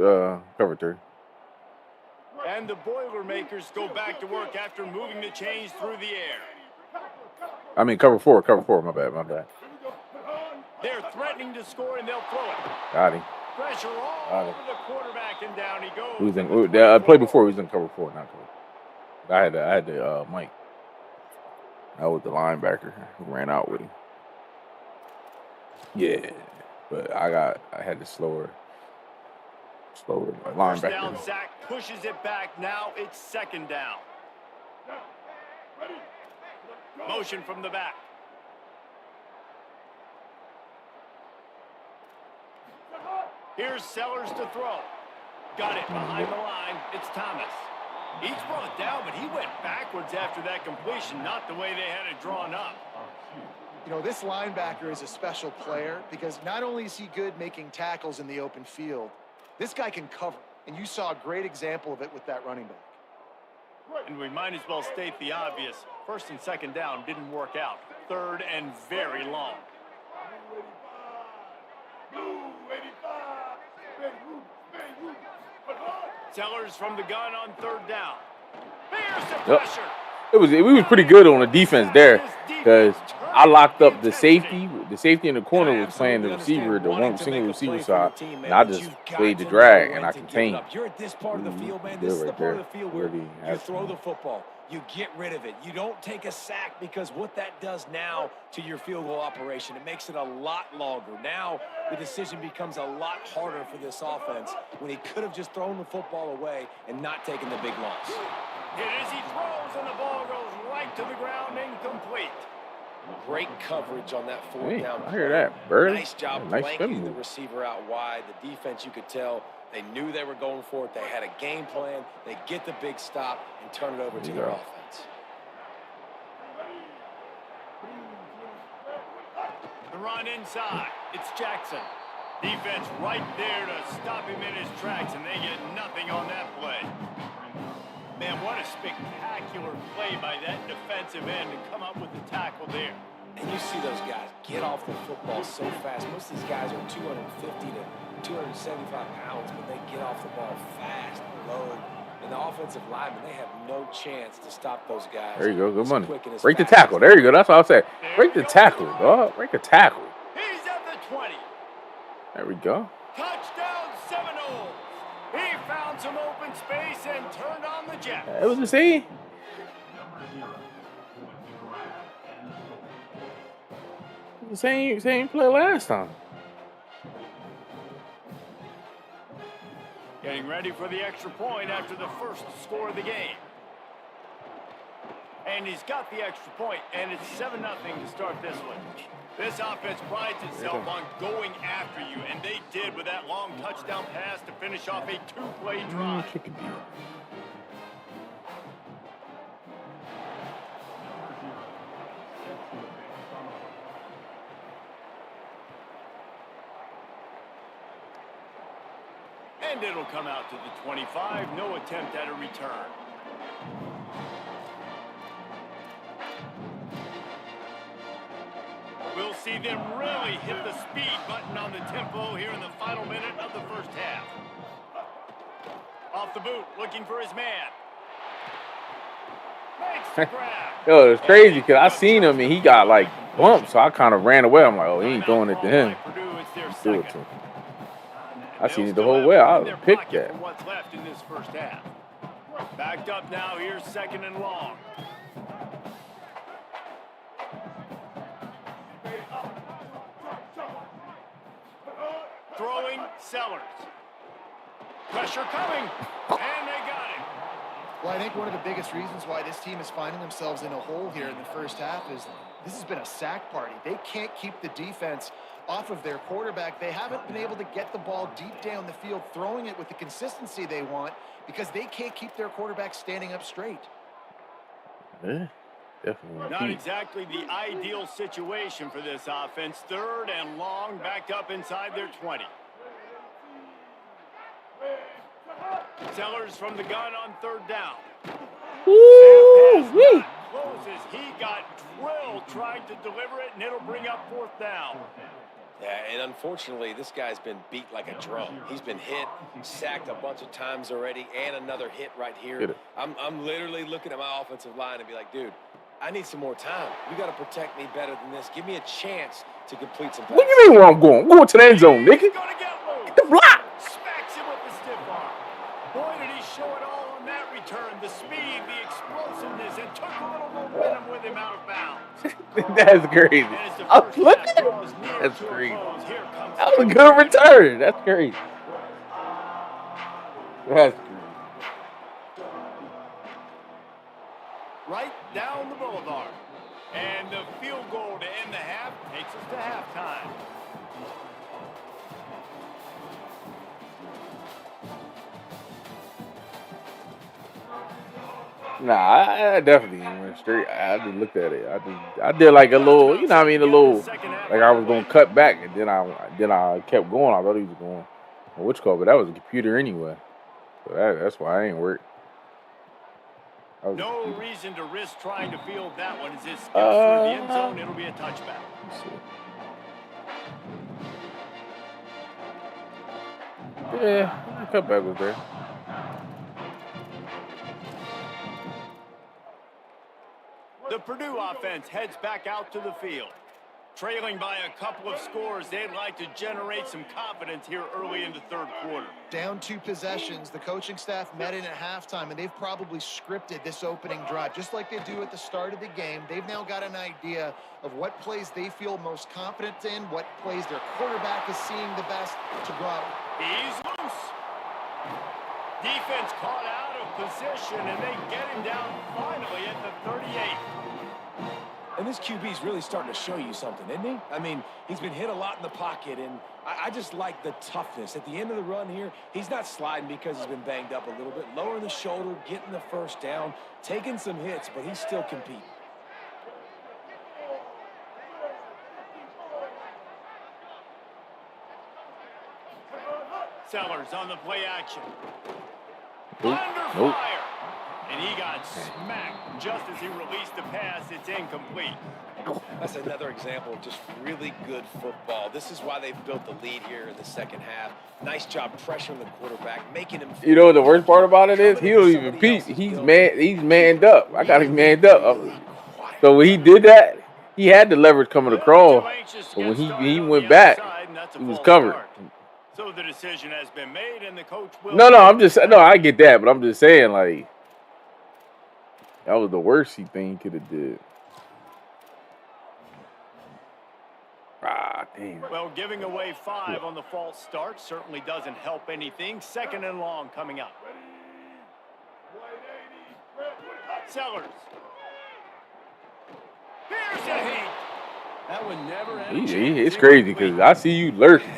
Speaker 1: cover 3.
Speaker 2: And the Boilermakers go back to work after moving the chains through the air.
Speaker 1: I mean cover 4. My bad.
Speaker 2: They're threatening to score, and they'll throw it.
Speaker 1: Got him.
Speaker 2: Pressure all over the quarterback, and down he goes.
Speaker 1: He was in. I played before. He was in cover 4, not cover. I had the Mike. That was the linebacker who ran out with him. Yeah, but I had the slower
Speaker 2: First down,
Speaker 1: linebacker.
Speaker 2: Zach pushes it back. Now it's second down. Motion from the back. Here's Sellers to throw. Got it behind the line. It's Thomas. He's brought down, but he went backwards after that completion, not the way they had it drawn up.
Speaker 4: You know, this linebacker is a special player because not only is he good making tackles in the open field, this guy can cover. And you saw a great example of it with that running back.
Speaker 2: And we might as well state the obvious. First and second down didn't work out. Third and very long. Sellers from the gun on third down. Here's the
Speaker 1: Yep.
Speaker 2: pressure.
Speaker 1: We was pretty good on the defense there because I locked up the safety. The safety in the corner was playing the receiver, the one single receiver side, and I just played the drag and I contained.
Speaker 3: You're at this part of the field, man.
Speaker 1: Good
Speaker 3: This is the
Speaker 1: right
Speaker 3: part of
Speaker 1: there.
Speaker 3: the field where
Speaker 1: Really
Speaker 3: you
Speaker 1: has
Speaker 3: throw
Speaker 1: to.
Speaker 3: the football. You get rid of it. You don't take a sack because what that does now to your field goal operation, it makes it a lot longer. Now the decision becomes a lot harder for this offense when he could have just thrown the football away and not taken the big loss.
Speaker 2: It is he throws, and the ball goes right to the ground, incomplete.
Speaker 3: Great coverage on that fourth
Speaker 1: Hey,
Speaker 3: down.
Speaker 1: I hear
Speaker 3: play.
Speaker 1: that. Bird.
Speaker 3: Nice job
Speaker 1: Nice
Speaker 3: blanketing
Speaker 1: spin
Speaker 3: the
Speaker 1: move.
Speaker 3: receiver out wide. The defense, you could tell, they knew they were going for it. They had a game plan. They get the big stop and turn it over to
Speaker 1: you
Speaker 3: their
Speaker 1: go.
Speaker 3: offense.
Speaker 2: The run inside. It's Jackson. Defense right there to stop him in his tracks, and they get nothing on that play. Man, what a spectacular play by that defensive end to come up with the tackle there.
Speaker 3: And you see those guys get off the football so fast. Most of these guys are 250 to 275 pounds, but they get off the ball fast and low. And the offensive linemen, they have no chance to stop those guys.
Speaker 1: There you go. Good
Speaker 3: as
Speaker 1: money.
Speaker 3: quick and as
Speaker 1: Break the
Speaker 3: fast as
Speaker 1: tackle. There you go. That's all I said. Break the tackle, dog. Break the tackle.
Speaker 2: He's at the 20.
Speaker 1: There we go.
Speaker 2: Touchdown Seminoles. He found some open space and turned on the Jets.
Speaker 1: It was the same. The same play last time.
Speaker 2: Getting ready for the extra point after the first score of the game. And he's got the extra point, and it's 7-0 to start this one. This offense prides itself on going after you, and they did with that long touchdown pass to finish off a two-play drive. And it'll come out to the 25. No attempt at a return. We'll see them really hit the speed button on the tempo here in the final minute of the first half. Off the boot, looking for his man. Makes the grab.
Speaker 1: Yo, it's crazy because I seen him and he got like bumped, so I kind of ran away. I'm like, oh, he ain't throwing it to him. Threw it to him. I seen it the whole way. I would have picked that.
Speaker 2: What's left in this first half. Backed up now. Here's second and long. Throwing Sellers. Pressure coming, and they got it.
Speaker 4: Well, I think one of the biggest reasons why this team is finding themselves in a hole here in the first half is this has been a sack party. They can't keep the defense off of their quarterback. They haven't been able to get the ball deep down the field, throwing it with the consistency they want because they can't keep their quarterback standing up straight.
Speaker 1: Yeah, definitely.
Speaker 2: Not exactly the ideal situation for this offense. Third and long, backed up inside their 20. Sellers from the gun on third down.
Speaker 1: Woo!
Speaker 2: Closes. He got drilled trying to deliver it, and it'll bring up fourth down.
Speaker 3: Yeah, and unfortunately, this guy's been beat like a drum. He's been hit, sacked a bunch of times already, and another hit right here. I'm literally looking at my offensive line and be like, dude, I need some more time. You got to protect me better than this. Give me a chance to complete some passes.
Speaker 1: What do you mean where I'm going? I'm going to the end zone, nigga. Get the block.
Speaker 2: Smacks him with the stiff arm. Boy, did he show it all on that return. The speed, the explosiveness, and took a little momentum with him out of bounds.
Speaker 1: That's crazy. Look at it. That's crazy. That was a good return. That's crazy. That's crazy.
Speaker 2: Right down the boulevard. And the field goal to end the half takes us to halftime.
Speaker 1: Nah, I definitely went straight. I just looked at it. I did like a little, you know what I mean, a little, like I was gonna cut back, and then I kept going. I thought he was going, which call, but that was a computer anyway. So that's why I ain't work.
Speaker 2: No reason to risk trying to field that one. As this skips through the end zone, it'll be a touchback.
Speaker 1: Yeah, the cutback was there.
Speaker 2: The Purdue offense heads back out to the field. Trailing by a couple of scores, they'd like to generate some confidence here early in the third quarter.
Speaker 4: Down 2 possessions, the coaching staff met in at halftime, and they've probably scripted this opening drive. Just like they do at the start of the game, they've now got an idea of what plays they feel most confident in, what plays their quarterback is seeing the best to go out.
Speaker 2: He's loose. Defense caught out of position, and they get him down finally at the 38.
Speaker 3: And this QB's really starting to show you something, isn't he? I mean, he's been hit a lot in the pocket, and I just like the toughness. At the end of the run here, he's not sliding because he's been banged up a little bit. Lowering the shoulder, getting the first down, taking some hits, but he's still competing.
Speaker 2: Sellers on the play action.
Speaker 1: Nope.
Speaker 2: Under fire. And he got smacked just as he released the pass. It's incomplete.
Speaker 3: That's another example of just really good football. This is why they've built the lead here in the second half. Nice job pressuring the quarterback, making him.
Speaker 1: You know what the worst part about it is? He don't even peep. He's manned up. I got him manned up. So when he did that, he had the leverage coming across. But when he went back, he was covered.
Speaker 2: So the decision has been made, and the coach will.
Speaker 1: No, I get that, but I'm just saying, like, that was the worst thing he could have did. Ah, damn.
Speaker 2: Well, giving away 5 on the false start certainly doesn't help anything. Second and long coming up. Sellers. Here's a heat.
Speaker 3: That one never
Speaker 1: It's crazy because I see you lurking.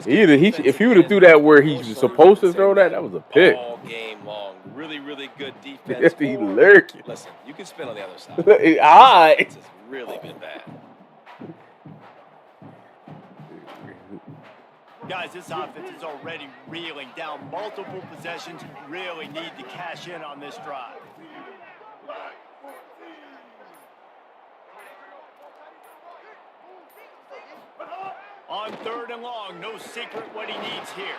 Speaker 1: If he would have threw that where he was supposed to throw that was a pick.
Speaker 3: All game long. Really, really good defense.
Speaker 1: He lurking.
Speaker 3: Listen, you can spin on the other side.
Speaker 1: All right.
Speaker 3: This has really been bad.
Speaker 2: Guys, this offense is already reeling down multiple possessions. Really need to cash in on this drive. On 3rd and long, no secret what he needs here.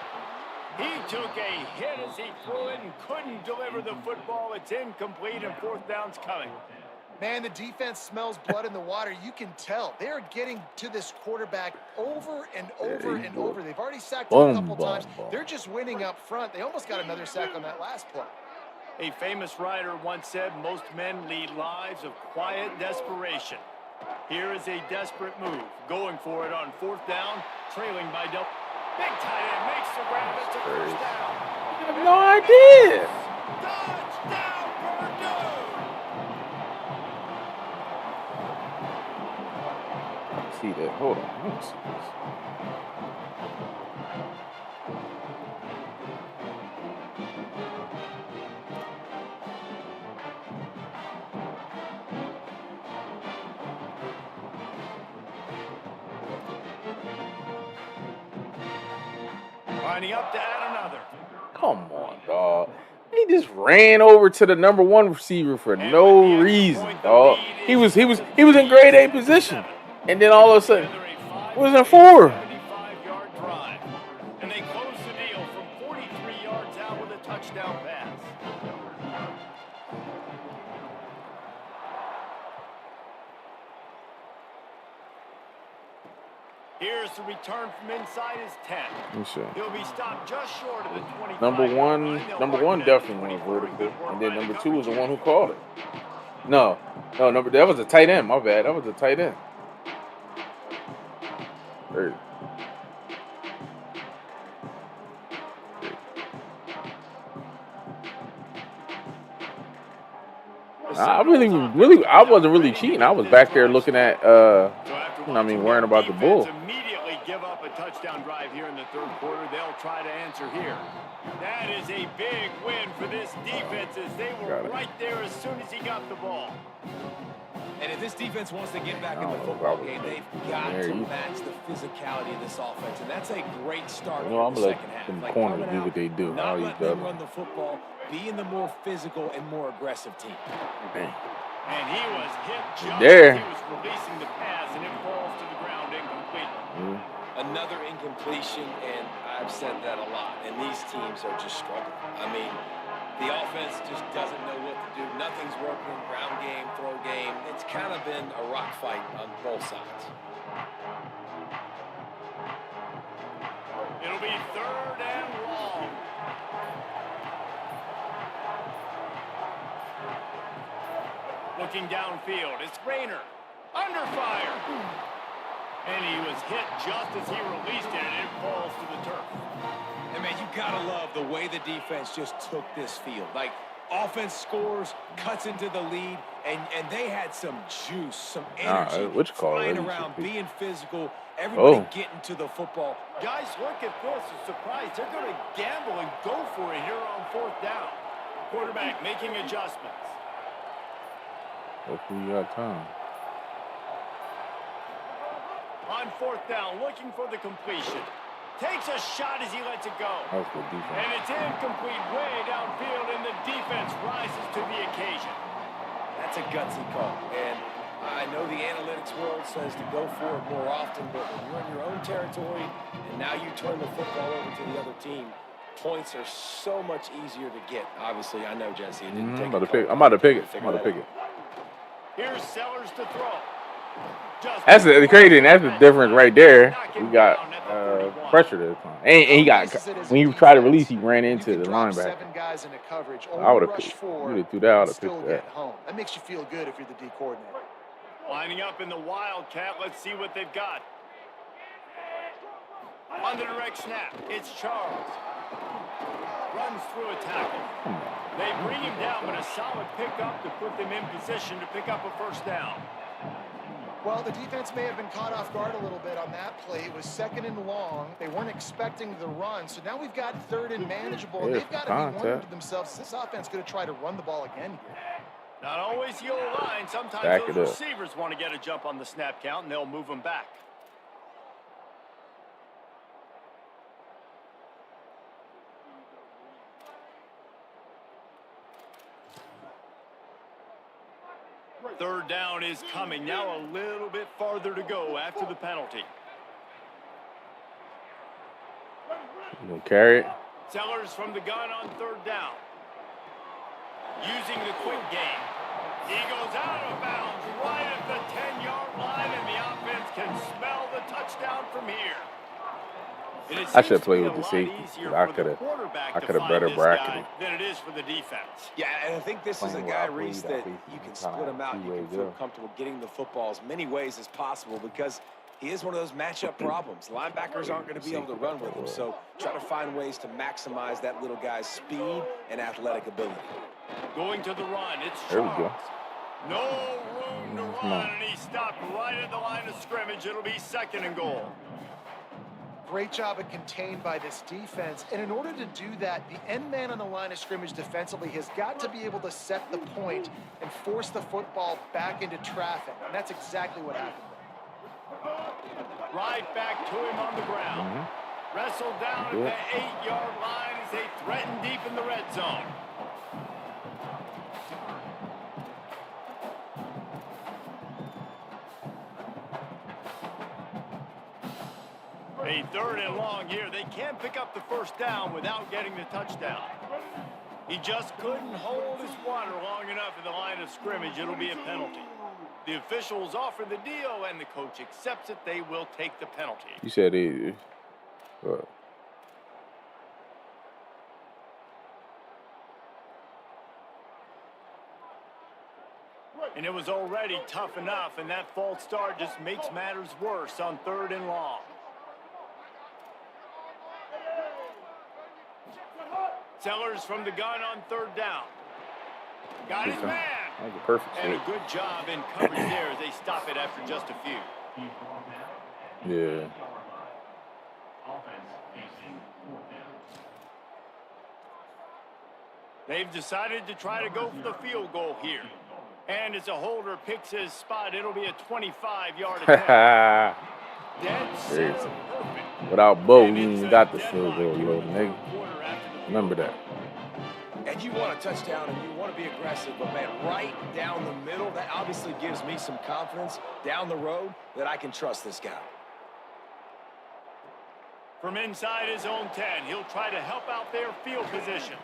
Speaker 2: He took a hit as he threw it and couldn't deliver the football. It's incomplete and 4th down's coming.
Speaker 4: Man, the defense smells blood in the water. You can tell. They're getting to this quarterback over and over and over. They've already sacked him a couple times. They're just winning up front. They almost got another sack on that last play.
Speaker 2: A famous writer once said, most men lead lives of quiet desperation. Here is a desperate move. Going for it on 4th down, trailing by double. Big tight end makes the grab. It's a 1st down.
Speaker 1: I have no idea.
Speaker 2: Touchdown, Purdue!
Speaker 1: See that? Hold on. Let me see this.
Speaker 2: Lining up to add another.
Speaker 1: Come on, dog. He just ran over to the number 1 receiver for no reason, dog. He was in grade A position, and then all of a sudden, it was in 4.
Speaker 2: 75-yard drive. And they close the deal from 43 yards out with a touchdown pass. Here's the return from inside his 10. He'll be stopped just short of the 25.
Speaker 1: Number one definitely went vertical, and then number 2 was the one who called it. No, that was a tight end. My bad. That was a tight end. Third. I wasn't really cheating. I was back there looking at, worrying about the bull.
Speaker 2: Immediately give up a touchdown drive here in the 3rd quarter. They'll try to answer here. That is a big win for this defense as they were right there as soon as he got the ball.
Speaker 3: And if this defense wants to get back in the football game, they've got to match the physicality of this offense, and that's a great start in the second half.
Speaker 1: I'm going to let them corners do what they do.
Speaker 3: Not let them run the football, being the more physical and more aggressive team.
Speaker 1: Man.
Speaker 2: And he was hit just
Speaker 1: there.
Speaker 2: as he was releasing the pass, and it falls to the ground incomplete.
Speaker 3: Another incompletion, and I've said that a lot, and these teams are just struggling. I mean, the offense just doesn't know what to do. Nothing's working. Ground game, throw game. It's kind of been a rock fight on both sides.
Speaker 2: It'll be 3rd and long. Looking downfield, it's Rayner. Under fire. And he was hit just as he released it, and it falls to the turf.
Speaker 3: And, man, you got to love the way the defense just took this field. Like, offense scores, cuts into the lead, and they had some juice, some energy, flying around, being physical, everybody getting to the football.
Speaker 2: Guys, look at this. A surprise. They're going to gamble and go for it here on 4th down. Quarterback making adjustments.
Speaker 1: Hopefully you got time.
Speaker 2: On 4th down, looking for the completion. Takes a shot as he lets it go.
Speaker 1: That was good defense.
Speaker 2: And it's incomplete way downfield, and the defense rises to the occasion.
Speaker 3: That's a gutsy call. And I know the analytics world says to go for it more often, but when you're in your own territory and now you turn the football over to the other team, points are so much easier to get. Obviously, I know, Jesse. It didn't take
Speaker 1: I'm about to pick it.
Speaker 2: Here's Sellers to throw.
Speaker 1: That's the crazy, and that's the difference right there. We got pressure this time, and he got when you try to release, he ran into the linebacker. I would have threw that. I would have picked that.
Speaker 4: That makes you feel good if you're the D coordinator.
Speaker 2: Lining up in the Wildcat. Let's see what they've got. On the direct snap, it's Charles. Runs through a tackle. They bring him down, but a solid pickup to put them in position to pick up a 1st down.
Speaker 4: Well, the defense may have been caught off guard a little bit on that play. It was 2nd and long. They weren't expecting the run. So now we've got 3rd and manageable. And they've got to be wondering to themselves, is this offense going to try to run the ball again here?
Speaker 2: Not always the O-line. Sometimes those receivers want to get a jump on the snap count, and they'll move them back. Third down is coming. Now a little bit farther to go after the penalty.
Speaker 1: You gonna carry it?
Speaker 2: Sellers from the gun on third down. Using the quick game. He goes out of bounds right at the 10-yard line, and the offense can smell the touchdown from here.
Speaker 1: I should play with the safety. I could have better bracketed
Speaker 2: than it is for the defense.
Speaker 3: Yeah, and I think this is a guy, Reese, that you can split him out. You can feel comfortable getting the football as many ways as possible because he is one of those matchup problems. Linebackers aren't going to be able to run with him, so try to find ways to maximize that little guy's speed and athletic ability.
Speaker 2: Going to the run, it's
Speaker 1: there we go.
Speaker 2: No room to run, and he stopped right at the line of scrimmage. It'll be 2nd and goal.
Speaker 4: Great job of contained by this defense. And in order to do that, the end man on the line of scrimmage defensively has got to be able to set the point and force the football back into traffic. And that's exactly what happened.
Speaker 2: Right back to him on the ground. Wrestled down at the 8-yard line as they threaten deep in the red zone. A 3rd and long here. They can't pick up the first down without getting the touchdown. He just couldn't hold his water long enough at the line of scrimmage. It'll be a penalty. The officials offer the deal, and the coach accepts it. They will take the penalty.
Speaker 1: You said it.
Speaker 2: And it was already tough enough, and that false start just makes matters worse on 3rd and long. Sellers from the gun on 3rd down. Got his man.
Speaker 1: That was a perfect
Speaker 2: And a
Speaker 1: shot.
Speaker 2: good job in coverage there as they stop it after just a few.
Speaker 1: Yeah.
Speaker 2: They've decided to try to go for the field goal here. And as a holder picks his spot, it'll be a 25-yard attempt. Dead center, perfect.
Speaker 1: Without Bo, we ain't even got the field goal, yo, nigga. Remember that.
Speaker 3: And you want a touchdown and you want to be aggressive, but man, right down the middle, that obviously gives me some confidence down the road that I can trust this guy.
Speaker 2: From inside his own 10, he'll try to help out their field position.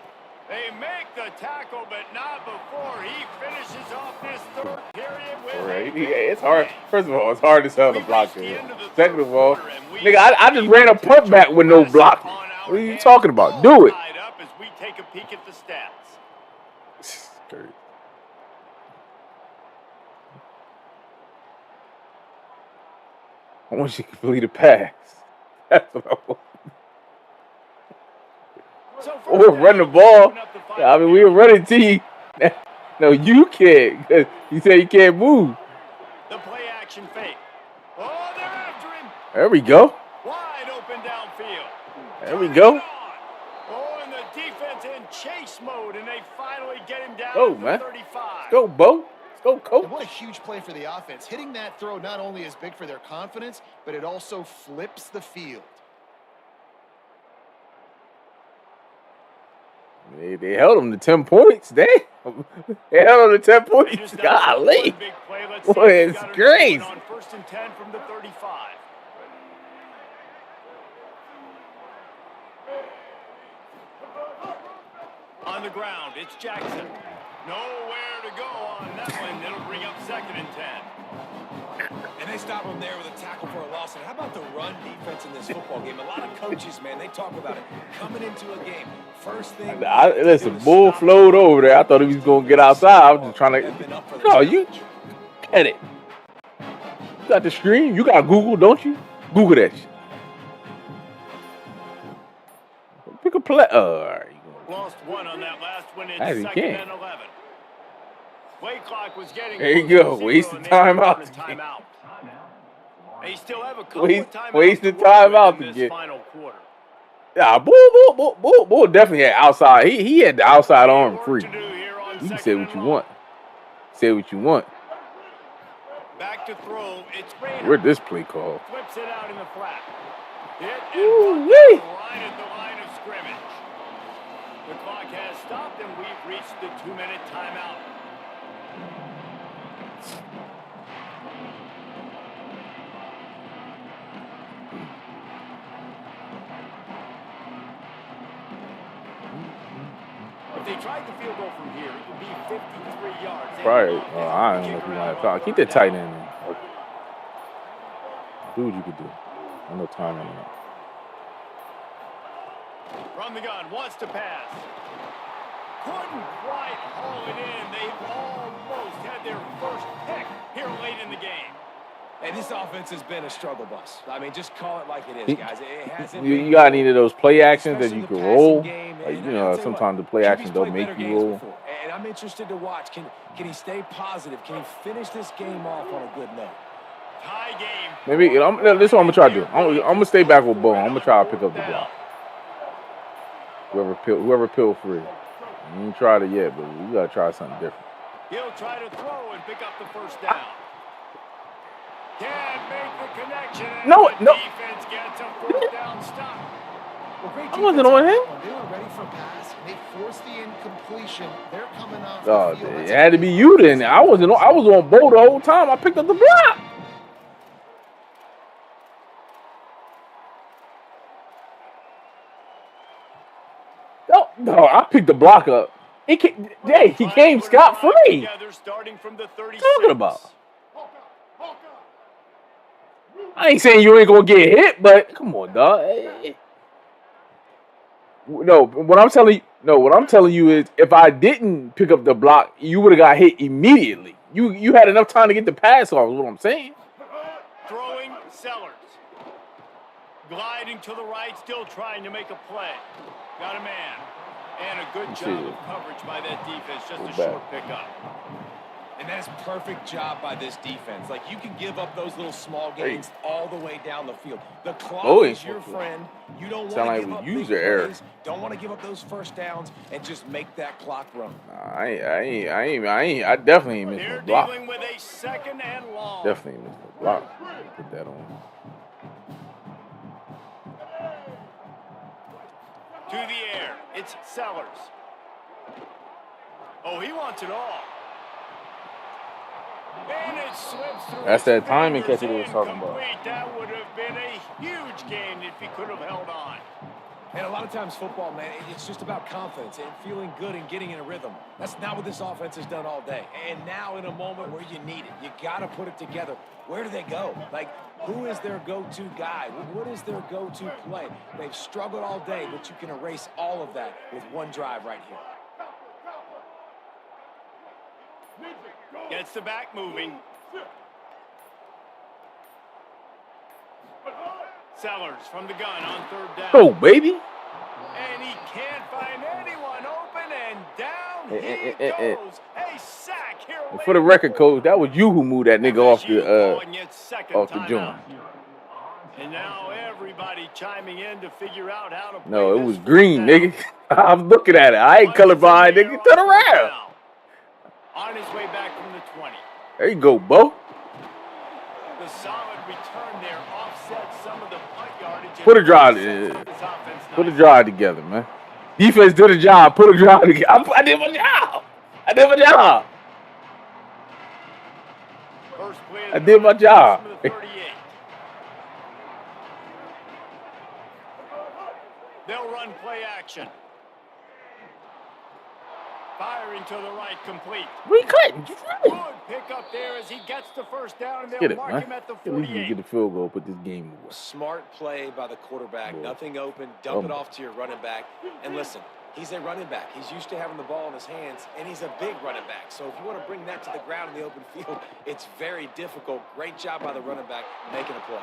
Speaker 2: They make the tackle, but not before he finishes off this 3rd period with
Speaker 1: It's hard. First of all, it's hard as hell to block it. Second of all, nigga, I just ran a punt back with no blocking. What are you talking about? Do it.
Speaker 2: As we take a peek at the stats.
Speaker 1: I want you to complete a pass. That's what I want. Or run the ball. I mean, we were running T. No, you can't. Cause you said you can't move.
Speaker 2: The play action fake. Oh, they're after him.
Speaker 1: There we go.
Speaker 2: Wide open downfield.
Speaker 1: There we go.
Speaker 2: Oh, and the defense in chase mode, and they finally get him down
Speaker 1: Go,
Speaker 2: to
Speaker 1: man.
Speaker 2: 35.
Speaker 1: Let's go, Bo. Let's go, coach.
Speaker 4: And what a huge play for the offense. Hitting that throw not only is big for their confidence, but it also flips the field.
Speaker 1: They held him to 10 points. Damn. They held him to 10 points. Golly. Boy, it's crazy.
Speaker 2: On 1st and 10 from the 35. On the ground, it's Jackson. Nowhere to go on that one. It'll bring up 2nd and 10.
Speaker 3: And they stop him there with a tackle for a loss. And how about the run defense in this football game? A lot of coaches, man, they talk about it. Coming into a game, first thing.
Speaker 1: Listen, Bull flowed over there. I thought he was going to get outside. I was just trying to. No, you get it. You got the screen. You got Google, don't you? Google that shit. Pick a play. All right.
Speaker 2: Lost one on that last one. It's
Speaker 1: As he
Speaker 2: 2nd
Speaker 1: can.
Speaker 2: and 11. Play clock was getting
Speaker 1: There you
Speaker 2: close to
Speaker 1: go.
Speaker 2: 0,
Speaker 1: Wasted
Speaker 2: and they
Speaker 1: timeout
Speaker 2: had to
Speaker 1: again.
Speaker 2: timeout. They still have a couple of timeouts
Speaker 1: Wasted
Speaker 2: to work
Speaker 1: timeout
Speaker 2: with in this
Speaker 1: again.
Speaker 2: final quarter.
Speaker 1: Yeah, Bull definitely had outside. He had the outside arm
Speaker 2: Work
Speaker 1: free.
Speaker 2: to do here on
Speaker 1: You can
Speaker 2: 2nd
Speaker 1: say
Speaker 2: and
Speaker 1: what you
Speaker 2: long.
Speaker 1: want. Say what you want.
Speaker 2: Back to throw. It's Rayner.
Speaker 1: Where'd this play call?
Speaker 2: Flips it out in the flat. Hit and
Speaker 1: Ooh-wee.
Speaker 2: right at the line of scrimmage. The clock has stopped, and we've reached the 2-minute timeout. If they tried the field goal from here, it would be 53 yards.
Speaker 1: Probably. I don't know if you want to foul. Keep the tight end in. Okay. Do what you could do. I know time on that.
Speaker 2: From the gun, wants to pass. Couldn't quite haul it in. They almost had their first pick here late in the game.
Speaker 3: And this offense has been a struggle bus. I mean, just call it like it is, guys. It hasn't
Speaker 1: You
Speaker 3: been
Speaker 1: got
Speaker 3: good,
Speaker 1: any of those play actions that you
Speaker 3: especially
Speaker 1: can
Speaker 3: the
Speaker 1: roll?
Speaker 3: passing game.
Speaker 1: Like,
Speaker 3: And
Speaker 1: you
Speaker 3: I'll
Speaker 1: know,
Speaker 3: tell
Speaker 1: sometimes the
Speaker 3: what,
Speaker 1: play
Speaker 3: QB's
Speaker 1: actions don't
Speaker 3: played
Speaker 1: make
Speaker 3: better
Speaker 1: you
Speaker 3: games
Speaker 1: roll.
Speaker 3: before. And I'm interested to watch. Can he stay positive? Can he finish this game off on a good note?
Speaker 2: Tie game.
Speaker 1: Maybe this is what I'm gonna try to do. I'm gonna stay back with Bo. I'm gonna try to pick up the block. Whoever peeled free. You ain't tried it yet, but we gotta try something different.
Speaker 2: He'll try to throw and pick up the first down. Can't make the connection.
Speaker 1: No.
Speaker 2: Defense gets a first down stop.
Speaker 1: I wasn't on him.
Speaker 4: They were ready for pass. They forced the incompletion. They're coming off
Speaker 1: Oh,
Speaker 4: the field.
Speaker 1: it had to be you then. I was on Bo the whole time. I picked up the block. No, I picked the block up. He came scot free.
Speaker 2: Starting from the 36.
Speaker 1: Talking about. I ain't saying you ain't gonna get hit, but come on, dog. Hey. No, what I'm telling you is, if I didn't pick up the block, you would have got hit immediately. You had enough time to get the pass off. Is what I'm saying.
Speaker 2: Throwing Sellers. Gliding to the right, still trying to make a play. Got a man. And a good job of coverage by that defense. Just a short pickup.
Speaker 3: And that is perfect job by this defense. Like, you can give up those little small gains all the way down the field. The clock is your friend. You don't want to give up big plays. Don't want to give up those first downs and just make that clock run.
Speaker 1: I definitely ain't missed the block.
Speaker 2: Dealing with a second and long.
Speaker 1: Definitely missed the block. Put that on.
Speaker 2: To the air. It's Sellers. Oh, he wants it all. And it slips through.
Speaker 1: That's that timing catch he was talking about.
Speaker 2: That would have been a huge game if he could have held on.
Speaker 3: And a lot of times football, man, it's just about confidence and feeling good and getting in a rhythm. That's not what this offense has done all day. And now in a moment where you need it, you got to put it together. Where do they go? Like, who is their go-to guy? What is their go-to play? They've struggled all day, but you can erase all of that with one drive right here.
Speaker 2: Gets the back moving. Sellers from the gun on third down.
Speaker 1: Oh, baby.
Speaker 2: And he can't find anyone open, and down he goes. A sack here.
Speaker 1: For the record, Coach, that was you who moved that nigga off the joint.
Speaker 2: And now everybody chiming in to figure out how to play.
Speaker 1: No, it was green, nigga. I'm looking at it. I ain't colorblind, nigga. Turn around.
Speaker 2: On his way back from the 20.
Speaker 1: There you go, Bo.
Speaker 2: The solid return there offset some of the punt yardage.
Speaker 1: Put a drive together, man. Defense did a job. Put a drive together. I did my job. I did my job.
Speaker 2: They'll run play action. Firing to the right, complete.
Speaker 1: We couldn't.
Speaker 2: Good pick up there as he gets the first down, and they'll mark him at the 48.
Speaker 1: At least you get the field goal, put this game away.
Speaker 3: Smart play by the quarterback. Nothing open. Dump it off to your running back. And listen, he's a running back. He's used to having the ball in his hands, and he's a big running back. So if you want to bring that to the ground in the open field, it's very difficult. Great job by the running back making a play.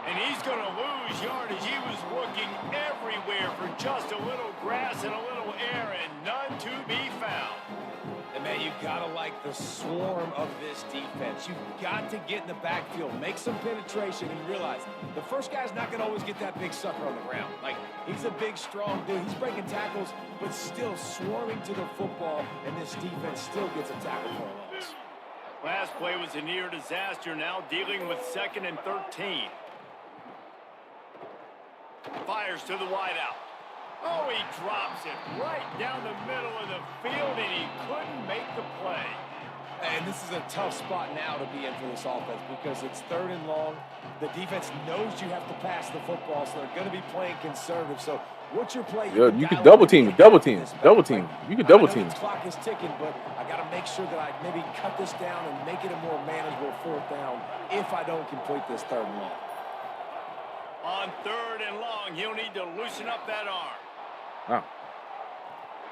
Speaker 2: And he's going to lose yardage. He was looking everywhere for just a little grass and a little air, and none to be found.
Speaker 3: And, man, you've got to like the swarm of this defense. You've got to get in the backfield, make some penetration, and realize the first guy's not going to always get that big sucker on the ground. Like, he's a big, strong dude. He's breaking tackles, but still swarming to the football, and this defense still gets a tackle for a loss.
Speaker 2: Last play was a near disaster. Now dealing with 2nd and 13. Fires to the wideout. Oh, he drops it right down the middle of the field, and he couldn't make the play.
Speaker 3: And this is a tough spot now to be in for this offense because it's 3rd and long. The defense knows you have to pass the football, so they're going to be playing conservative. So what's your play?
Speaker 1: Yo, you can double team, double team, double team. You can double team.
Speaker 3: The clock is ticking, but I got to make sure that I maybe cut this down and make it a more manageable 4th down if I don't complete this 3rd and long.
Speaker 2: On 3rd and long, he'll need to loosen up that arm.
Speaker 1: Oh.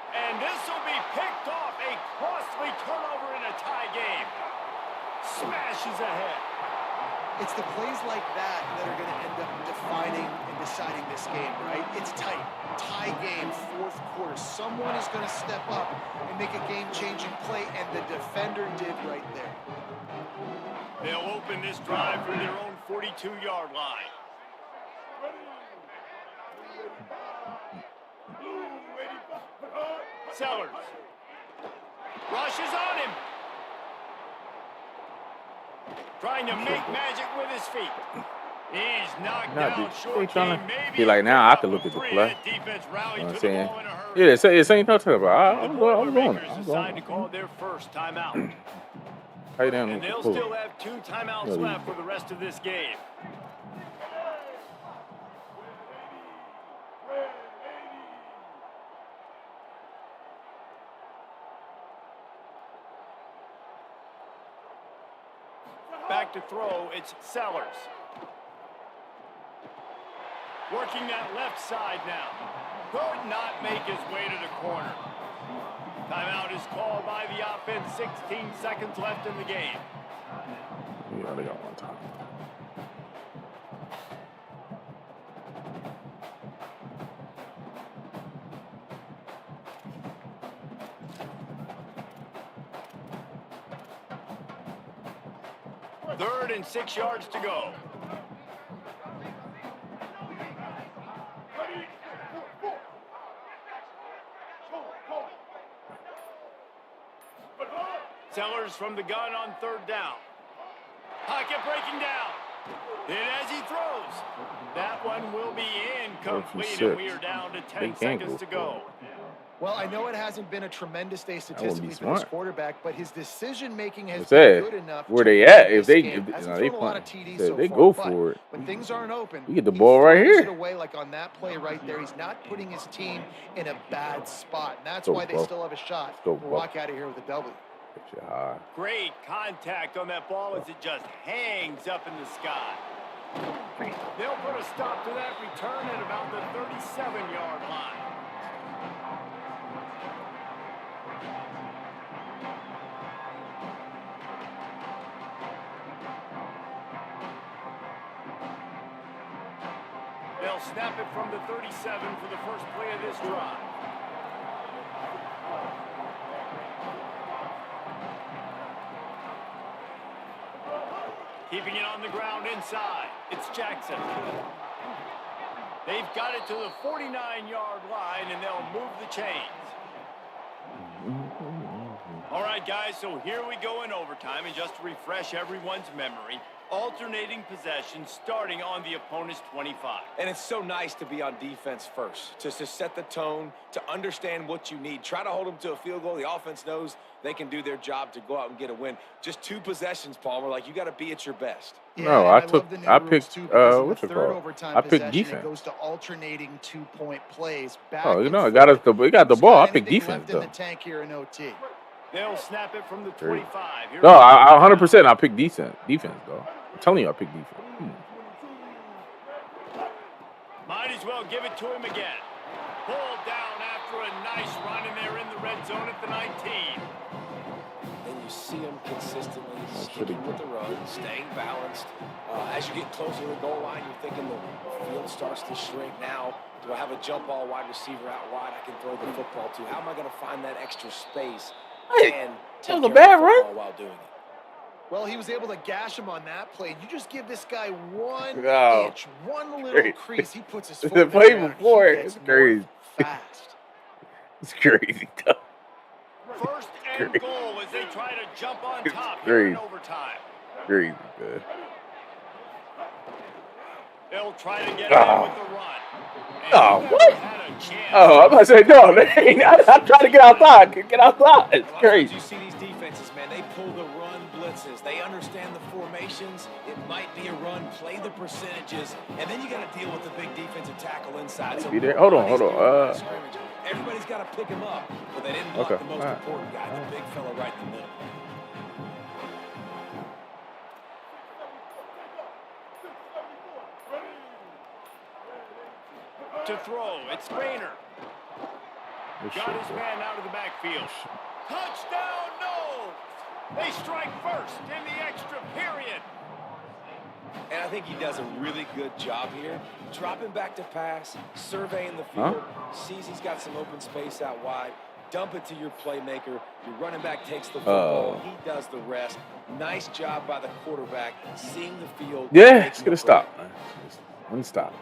Speaker 2: And this will be picked off. A costly turnover in a tie game. Smashes ahead.
Speaker 4: It's the plays like that that are going to end up defining and deciding this game, right? It's tight. Tie game, 4th quarter. Someone is going to step up and make a game-changing play, and the defender did right there.
Speaker 2: They'll open this drive from their own 42-yard line. Sellers. Rushes on him. Trying to make magic with his feet. He's knocked down short.
Speaker 1: Be like, now I can look at the play. You know what I'm saying? Yeah, it's ain't no trouble. I'm going.
Speaker 2: Decided to call their first timeout.
Speaker 1: And
Speaker 2: they'll still have 2 timeouts left for the rest of this game. Back to throw, it's Sellers. Working that left side now. Could not make his way to the corner. Timeout is called by the offense. 16 seconds left in the game.
Speaker 1: We only got one time.
Speaker 2: Third and 6 yards to go. Sellers from the gun on 3rd down. Pocket breaking down. And as he throws, that one will be incomplete, and we are down to 10 seconds to go.
Speaker 4: Well, I know it hasn't been a tremendous day statistically for this quarterback, but his decision-making has
Speaker 1: been
Speaker 4: good enough.
Speaker 1: Where they at? If they
Speaker 4: go
Speaker 1: for it,
Speaker 4: when things aren't open,
Speaker 1: we get the ball right here.
Speaker 4: It away like on that play right there. He's not putting his team in a bad spot, and that's why they still have a shot to walk out of here with a W.
Speaker 2: Great contact on that ball as it just hangs up in the sky. They'll put a stop to that return at about the 37-yard line. They'll snap it from the 37 for the first play of this drive. Keeping it on the ground inside. It's Jackson. They've got it to the 49-yard line, and they'll move the chains. All right, guys, so here we go in overtime, and just to refresh everyone's memory, alternating possession starting on the opponent's 25.
Speaker 3: And it's so nice to be on defense first, just to set the tone, to understand what you need. Try to hold them to a field goal. The offense knows they can do their job to go out and get a win. Just 2 possessions, Palmer. Like, you got to be at your best.
Speaker 1: Yeah, no, I picked what's it called? I picked defense.
Speaker 4: It goes to alternating 2-point plays.
Speaker 1: Oh, you know, it got the ball. I picked defense though.
Speaker 4: In the tank here in OT.
Speaker 2: They'll snap it from the 25.
Speaker 1: No, I 100% I picked defense though. I'm telling you, I picked defense.
Speaker 2: Might as well give it to him again. Pulled down after a nice run, and they're in the red zone at the 19.
Speaker 3: And you see him consistently sticking with the run, staying balanced. As you get closer to the goal line, you're thinking the field starts to shrink. Now, do I have a jump ball wide receiver out wide I can throw the football to? How am I going to find that extra space and take care of the football while doing it?
Speaker 4: Well, he was able to gash him on that play. You just give this guy 1 inch, one little crease. He puts his foot
Speaker 1: the play before
Speaker 4: it's
Speaker 1: crazy.
Speaker 4: Fast.
Speaker 1: It's crazy, though.
Speaker 2: First and goal as they try to jump on top here in overtime.
Speaker 1: Crazy, man.
Speaker 2: They'll try to get in with the run.
Speaker 1: What? I'm about to say, no, they ain't. I'm trying to get outside. Get outside. It's crazy.
Speaker 3: You see these defenses defenses, man, they pull the run blitzes. They understand the formations. It might be a run. Play the percentages. And then you got to deal with the big defensive tackle inside. So
Speaker 1: Hold on.
Speaker 3: everybody's got to pick him up. But they didn't block the most important guy, the big fella right in the middle.
Speaker 2: To throw, it's Rayner. Got his man out of the backfield. Touchdown, no! They strike first in the extra period.
Speaker 3: And I think he does a really good job here. Dropping back to pass, surveying the field, sees he's got some open space out wide, dump it to your playmaker. Your running back takes the football. He does the rest. Nice job by the quarterback, seeing the field.
Speaker 1: Yeah, it's going to stop, man. One stop.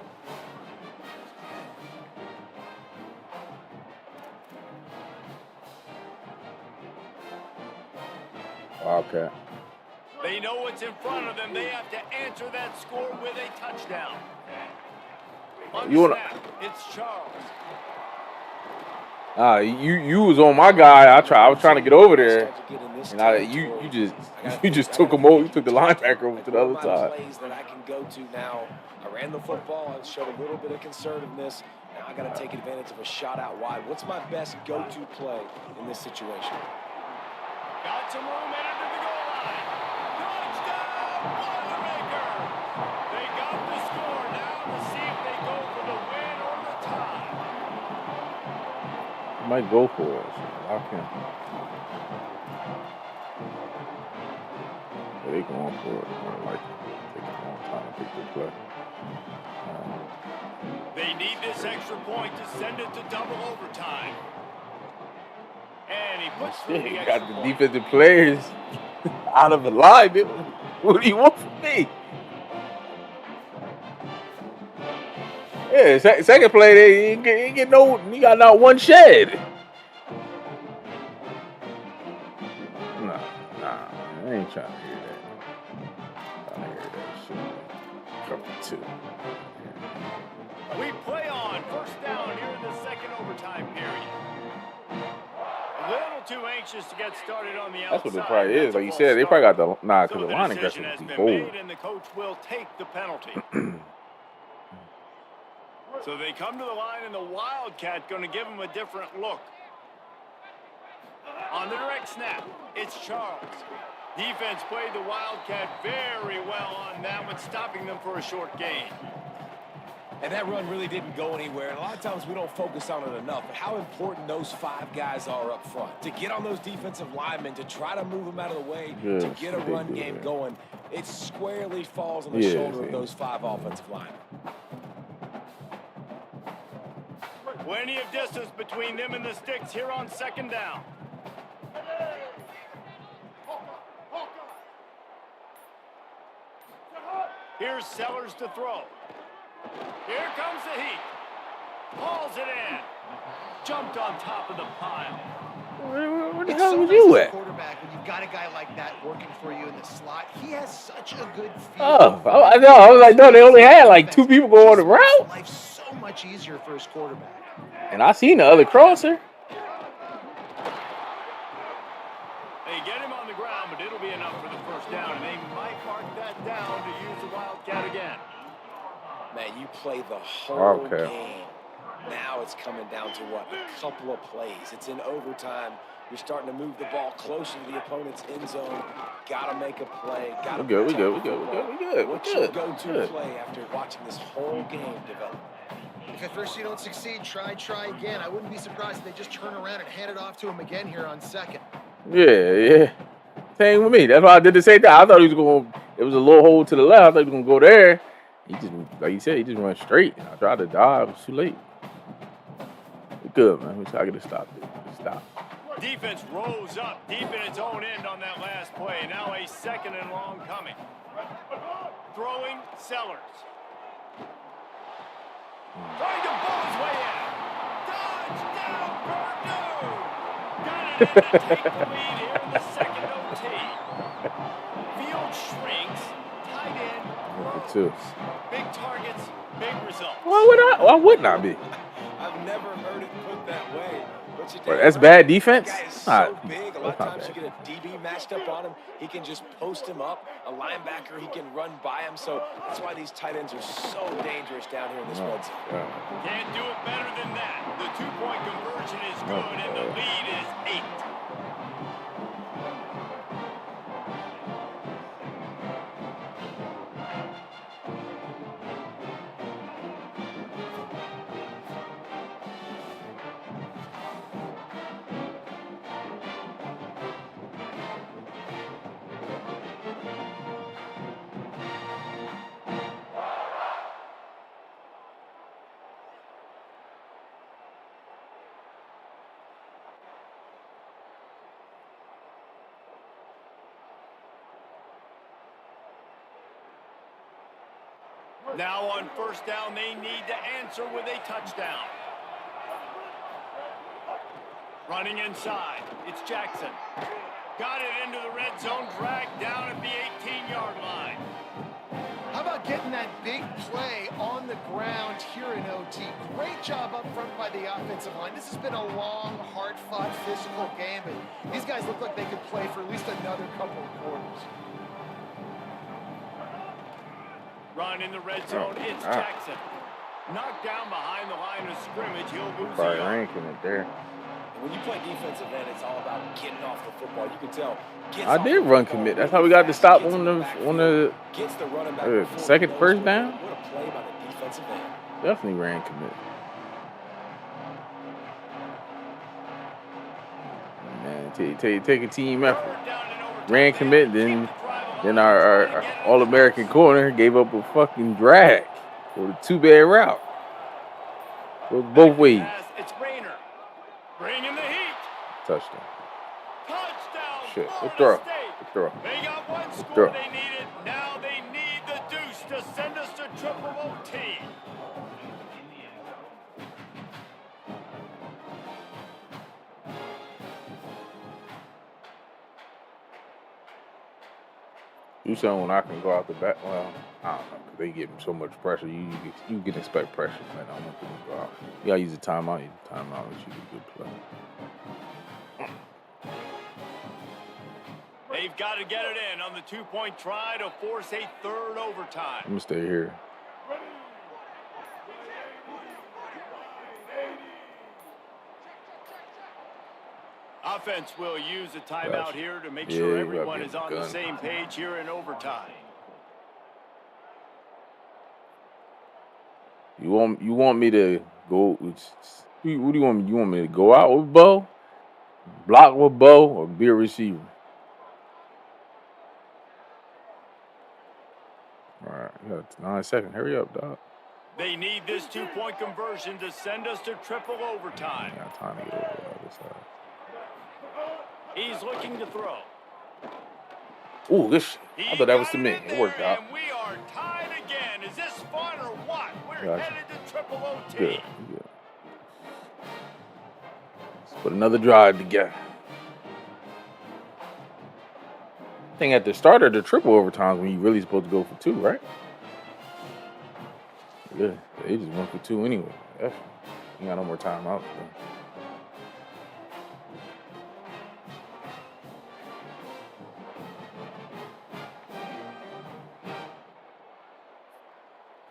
Speaker 1: Okay.
Speaker 2: They know what's in front of them. They have to answer that score with a touchdown. On the snap, it's Charles.
Speaker 1: You was on my guy. I was trying to get over there, and you just took him over. You took the linebacker over to the other side.
Speaker 3: Plays that I can go to now. I ran the football. I showed a little bit of conservativeness. Now I got to take advantage of a shot out wide. What's my best go-to play in this situation?
Speaker 2: Got some room and under the goal line. Touchdown, Boilermaker! They got the score now to see if they go for the win or the tie.
Speaker 1: Might go for it. Lock in. Yeah, they going for it. Like take a long time to pick the play.
Speaker 2: They need this extra point to send it to double overtime. And he puts through the extra
Speaker 1: got the
Speaker 2: point.
Speaker 1: defensive players out of alignment. What do you want from me? Yeah, second play, they ain't get no. You got not one shed. Nah, I ain't trying to hear that. I hear that shit. Couple two.
Speaker 2: We play on first down here in the second overtime period. A little too anxious to get started on the outside.
Speaker 1: That's what it probably is. Like you said, they probably got the because the line
Speaker 2: decision
Speaker 1: aggressive
Speaker 2: has
Speaker 1: be
Speaker 2: been
Speaker 1: bold.
Speaker 2: made, and the coach will take the penalty. So they come to the line, and the Wildcat going to give them a different look. On the direct snap, it's Charles. Defense played the Wildcat very well on that one, stopping them for a short gain.
Speaker 3: And that run really didn't go anywhere. And a lot of times we don't focus on it enough. But how important those five guys are up front. To get on those defensive linemen, to try to move them out of the way, to get a run game going. It squarely falls on the shoulder of those five offensive linemen.
Speaker 2: Plenty of distance between them and the sticks here on second down. Here's Sellers to throw. Here comes the heat. Hauls it in. Jumped on top of the pile.
Speaker 1: Where the hell was you at?
Speaker 4: Quarterback, when you've got a guy like that working for you in the slot, he has such a good feel.
Speaker 1: I know. I was like, no, they only had like two people go on the route.
Speaker 4: Life's so much easier for his quarterback.
Speaker 1: And I seen the other crosser.
Speaker 2: They get him on the ground, but it'll be enough for the first down, and they might mark that down to use the Wildcat again.
Speaker 3: Man, you play the whole
Speaker 1: Okay.
Speaker 3: game. Now it's coming down to what? A couple of plays. It's in overtime. You're starting to move the ball closer to the opponent's end zone. Got to make a play. Got to
Speaker 1: We good.
Speaker 3: What's your go-to play after watching this whole game develop?
Speaker 4: If at first you don't succeed, try again. I wouldn't be surprised if they just turn around and hand it off to him again here on second.
Speaker 1: Yeah. Same with me. That's why I did the same thing. I thought he was going. It was a little hole to the left. I thought he was going to go there. He just, like you said, he just went straight. I tried to dive. It was too late. We good, man. We try to get a stop. Stop.
Speaker 2: Defense rose up deep in its own end on that last play. Now a second and long coming. Throwing Sellers. Trying to ball his way in. Touchdown, Purdue! Got it in to take the lead here in the second OT. Field shrinks. Tight end.
Speaker 1: Two.
Speaker 2: Big targets, big results.
Speaker 1: Why wouldn't I be?
Speaker 3: I've never heard it put that way. But what you
Speaker 1: But
Speaker 3: did.
Speaker 1: that's bad defense.
Speaker 3: That guy is
Speaker 1: Nah,
Speaker 3: so big. A lot
Speaker 1: that's
Speaker 3: of
Speaker 1: not
Speaker 3: times you
Speaker 1: bad.
Speaker 3: get a DB matched up on him. He can just post him up. A linebacker, he can run by him. So that's why these tight ends are so dangerous down here in this red zone.
Speaker 2: Can't do it better than that. The two-point conversion is good, and the lead is 8. Now on first down, they need to answer with a touchdown. Running inside, it's Jackson. Got it into the red zone, dragged down at the 18-yard line.
Speaker 4: How about getting that big play on the ground here in OT? Great job up front by the offensive line. This has been a long, hard-fought, physical game, and these guys look like they could play for at least another couple of quarters.
Speaker 2: Run in the red zone, it's Jackson. Knocked down behind the line of scrimmage, he'll lose the
Speaker 1: Probably
Speaker 2: yard.
Speaker 1: ranking it there.
Speaker 3: When you play defensive end, it's all about getting off the football. You can tell.
Speaker 1: I did run commit. That's how we got to stop on the second first down.
Speaker 3: What a play by the defensive end.
Speaker 1: Definitely ran commit. Man, take a team effort. Ran commit, then our All-American corner gave up a fucking drag with a two-bad route. Goes both ways.
Speaker 2: It's Rayner. Bringing the heat.
Speaker 1: Touchdown.
Speaker 2: Touchdown.
Speaker 1: Shit. Good
Speaker 2: Florida
Speaker 1: throw.
Speaker 2: State.
Speaker 1: Good throw.
Speaker 2: They got one
Speaker 1: Good
Speaker 2: score
Speaker 1: throw.
Speaker 2: they needed. Now they need the deuce to send us to triple OT.
Speaker 1: You saying when I can go out the back? Well, I don't know, because they give him so much pressure. You can expect pressure, man. I want them to go out. You gotta use a timeout. Use a timeout, which you can good play.
Speaker 2: They've got to get it in on the two-point try to force a third overtime.
Speaker 1: I'm gonna stay here.
Speaker 2: Offense will use a timeout
Speaker 1: Gotcha.
Speaker 2: here to make
Speaker 1: Yeah,
Speaker 2: sure
Speaker 1: you
Speaker 2: everyone
Speaker 1: gotta
Speaker 2: is
Speaker 1: get
Speaker 2: on
Speaker 1: the
Speaker 2: the
Speaker 1: gun.
Speaker 2: same page here in overtime.
Speaker 1: You want me to go? What do you want me? You want me to go out with Bo, block with Bo, or be a receiver? All right, you got 9 seconds. Hurry up, dog.
Speaker 2: They need this two-point conversion to send us to triple overtime.
Speaker 1: I got time to get over the other side.
Speaker 2: He's looking to throw.
Speaker 1: Ooh, this shit. I
Speaker 2: He
Speaker 1: thought that was
Speaker 2: got
Speaker 1: to me.
Speaker 2: in
Speaker 1: It worked
Speaker 2: there,
Speaker 1: out.
Speaker 2: And we are tied again. Is this fun or what? We're
Speaker 1: Gotcha.
Speaker 2: headed to triple OT.
Speaker 1: Good. Good. Let's put another drive together. I think at the start of the triple overtimes when you really supposed to go for 2, right? Yeah, they just went for 2 anyway. F. You got no more timeouts.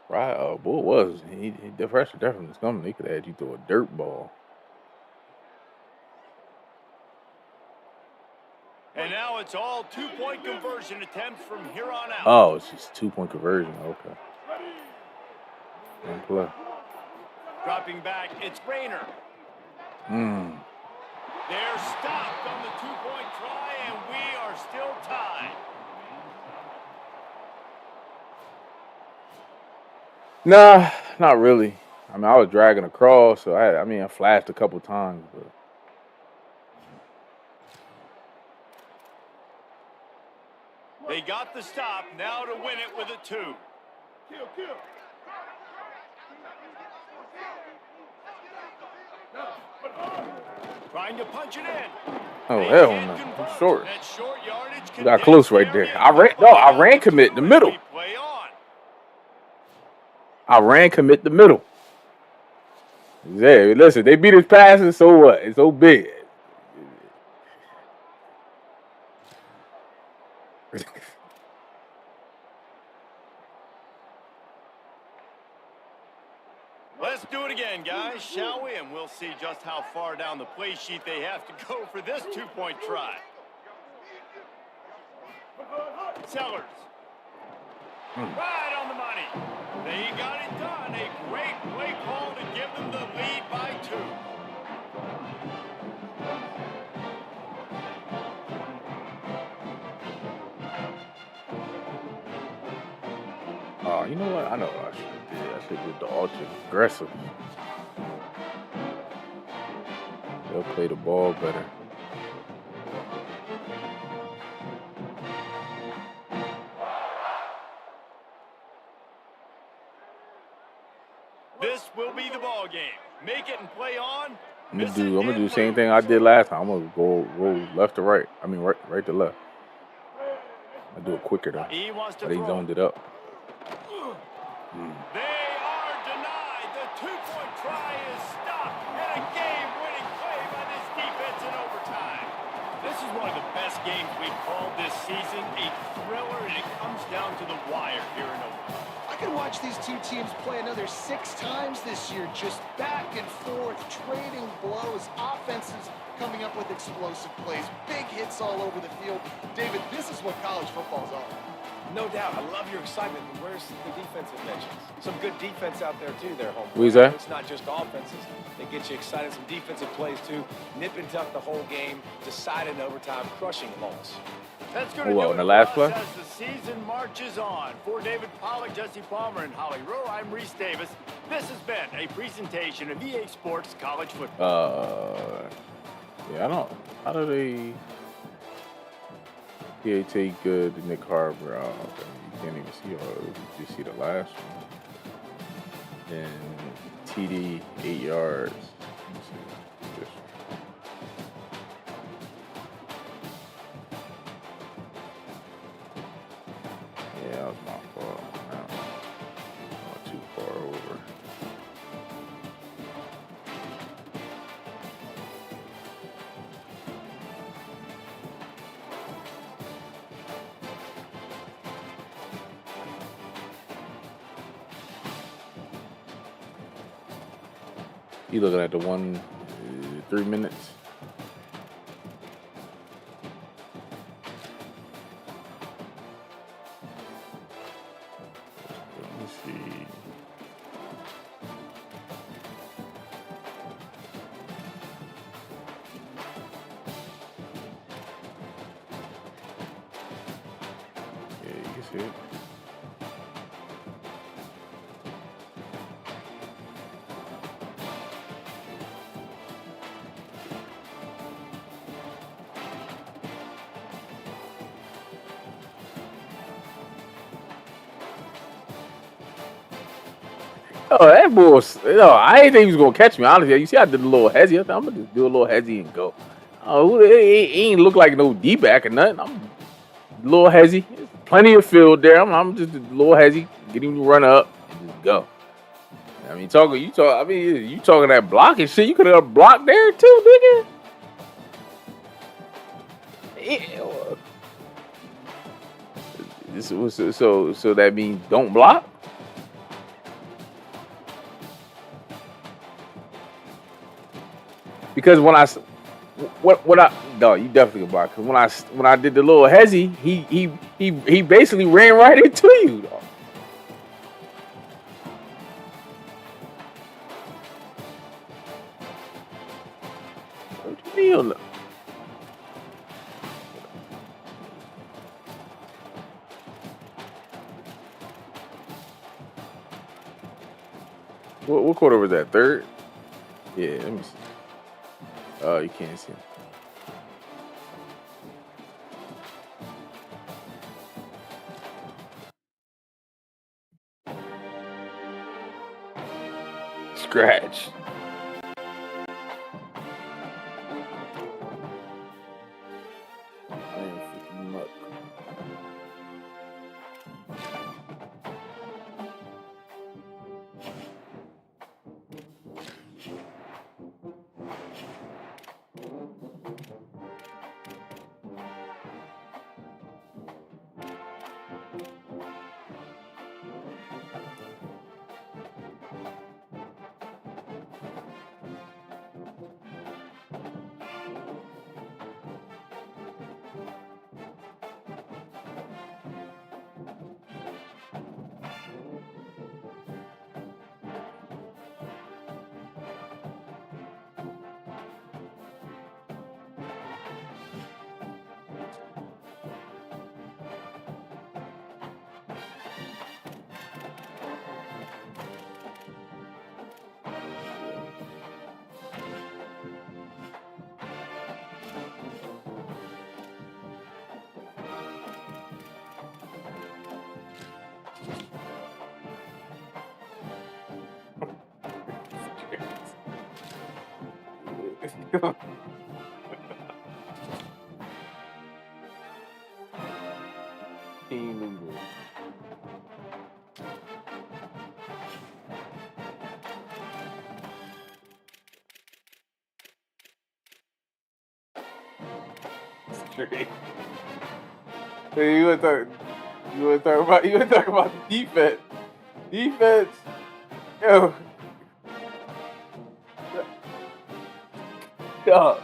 Speaker 1: Right, boy, it was. The pressure definitely was coming. They could have had you throw a dirt ball.
Speaker 2: And now it's all two-point conversion attempts from here on out.
Speaker 1: Oh, it's just 2-point conversion. Okay. One play.
Speaker 2: Dropping back, it's Rayner. They're stopped on the two-point try, and we are still tied.
Speaker 1: Nah, not really. I mean, I was dragging across, so I flashed a couple times, but
Speaker 2: They got the stop, now to win it with a 2. Trying to punch it in.
Speaker 1: oh
Speaker 2: They
Speaker 1: hell
Speaker 2: can't
Speaker 1: no,
Speaker 2: convert.
Speaker 1: I'm short.
Speaker 2: That short yardage
Speaker 1: You got
Speaker 2: condensed
Speaker 1: close right there.
Speaker 2: area.
Speaker 1: I ran commit in the middle.
Speaker 2: Play on.
Speaker 1: I ran commit the middle. Yeah, listen, they beat his passing, so what? It's so big.
Speaker 2: Let's do it again, guys, shall we? And we'll see just how far down the play sheet they have to go for this two-point try. Sellers. Right on the money. They got it done. A great play call to give them the lead by 2.
Speaker 1: Oh, you know what? I know what I should have did. I should have did the ultra aggressive. They'll play the ball better.
Speaker 2: This will be the ball game. Make it and play on.
Speaker 1: I'm gonna do the same thing I did last time. I'm gonna go left to right. I mean right to left. I do it quicker though.
Speaker 2: He wants to
Speaker 1: But he
Speaker 2: throw.
Speaker 1: zoned it up.
Speaker 2: They are denied. The two-point try is stopped. And a game-winning play by this defense in overtime. This is one of the best games we've called this season. A thriller, and it comes down to the wire here in overtime.
Speaker 4: I could watch these two teams play another 6 times this year, just back and forth, trading blows, offenses coming up with explosive plays, big hits all over the field. David, this is what college football's all about.
Speaker 3: No doubt. I love your excitement. Where's the defensive mentions? Some good defense out there, too, there, home.
Speaker 1: What is that?
Speaker 3: It's not just offenses. They get you excited. Some defensive plays, too. Nip and tuck the whole game. Decide in overtime. Crushing loss.
Speaker 2: That's going to
Speaker 1: What,
Speaker 2: do
Speaker 1: in
Speaker 2: it
Speaker 1: the last
Speaker 2: for us
Speaker 1: play?
Speaker 2: as the season marches on. For David Pollack, Jesse Palmer, and Holly Rowe, I'm Reese Davis. This has been a presentation of EA Sports College Football.
Speaker 1: Yeah, I don't. How do they? PAT good. Nick Harbour. Oh, okay. You can't even see all. You see the last one. Then TD 8 yards. Let me see this one. Yeah, that was my fault. Not too far over. You looking at the 3 minutes? Let me see. Yeah, you can see it. Oh, that bull! I didn't think he was gonna catch me. Honestly, you see, I did a little hezzy. I thought I'm gonna just do a little hezzy and go. Oh, he ain't look like no D back or nothing. I'm a little hezzy. There's plenty of field there. I'm just a little hezzy. Get him to run up and just go. I mean, you talking that blocking shit. You could have blocked there too, nigga. Yeah. So that means don't block. Because when I you definitely can block. Because when I did the little hezzy, he basically ran right into you. Dog. What you mean? What quarter was that? Third? Yeah, let me see. Oh, you can't see him. Scratch. Man, freaking muck. Team noodles. Straight. Hey, you wanna talk about the defense. Defense. Yo. Yo.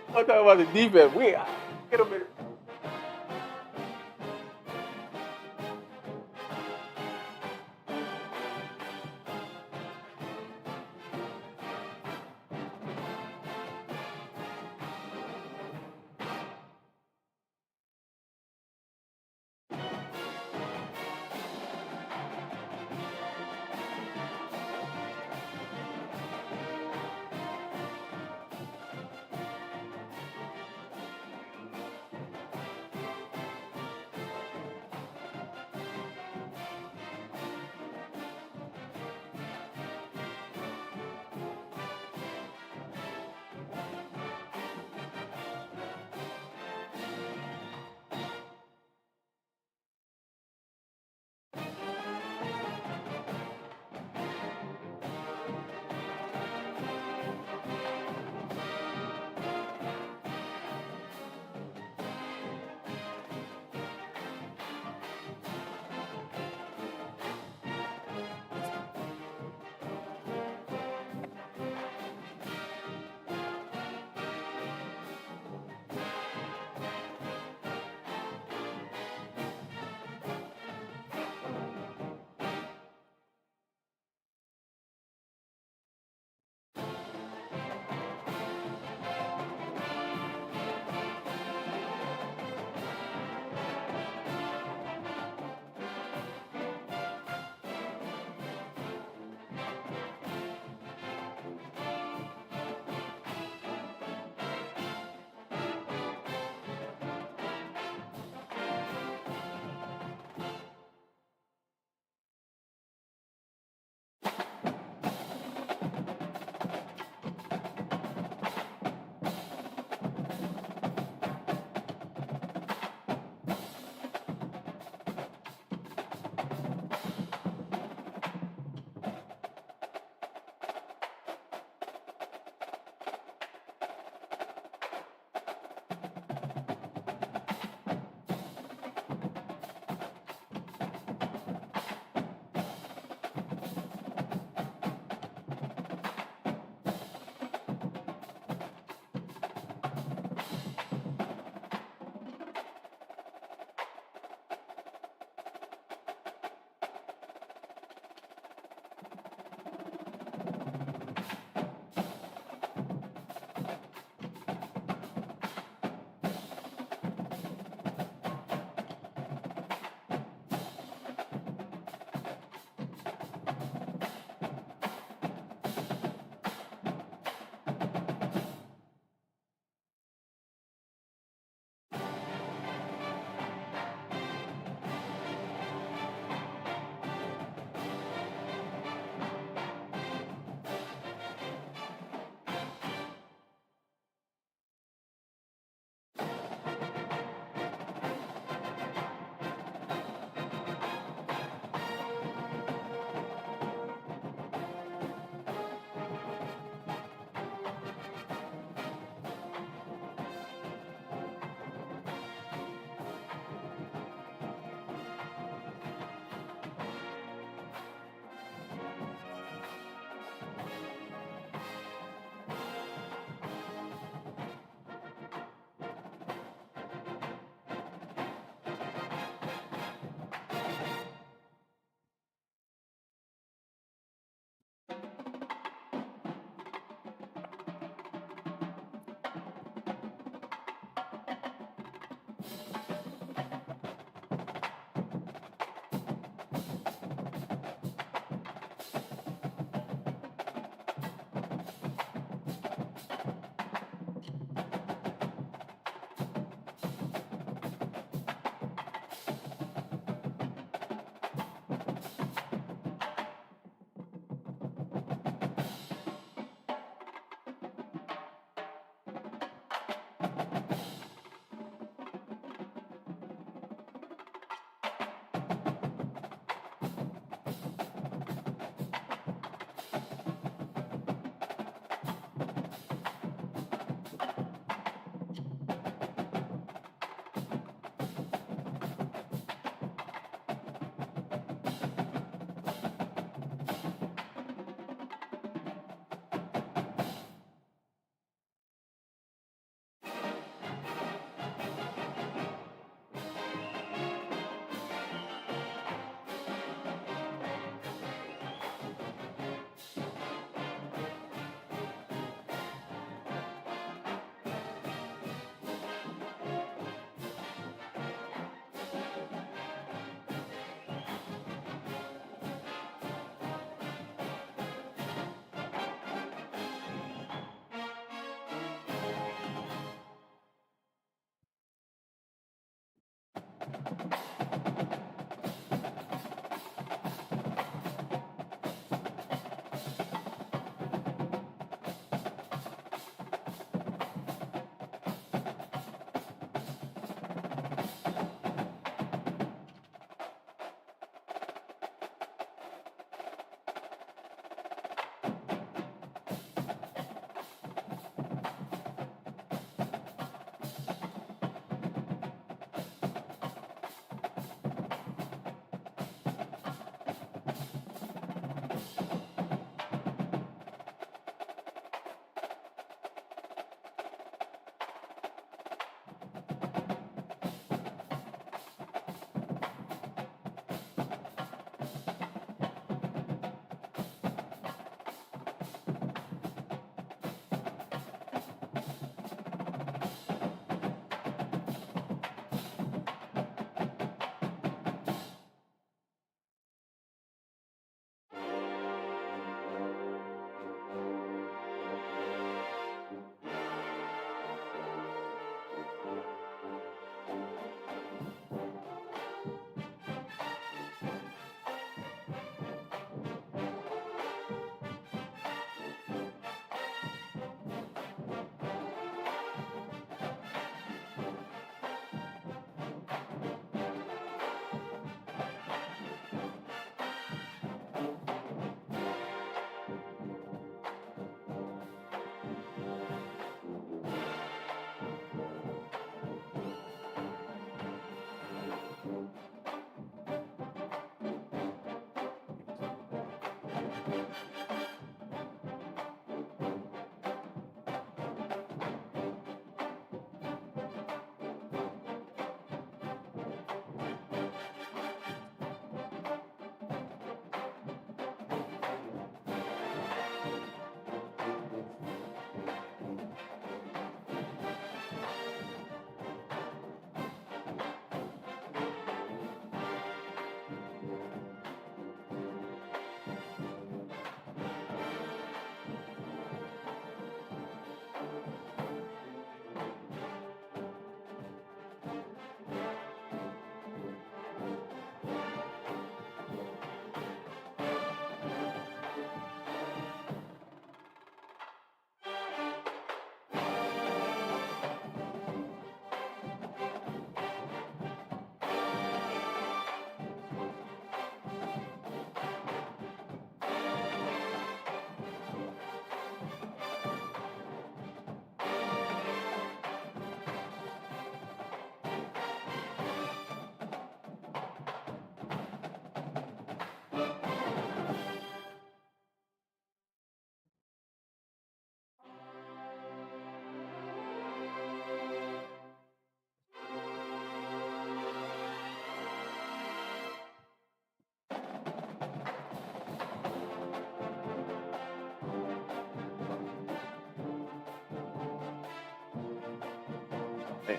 Speaker 1: I'm talking about the defense. Get a minute.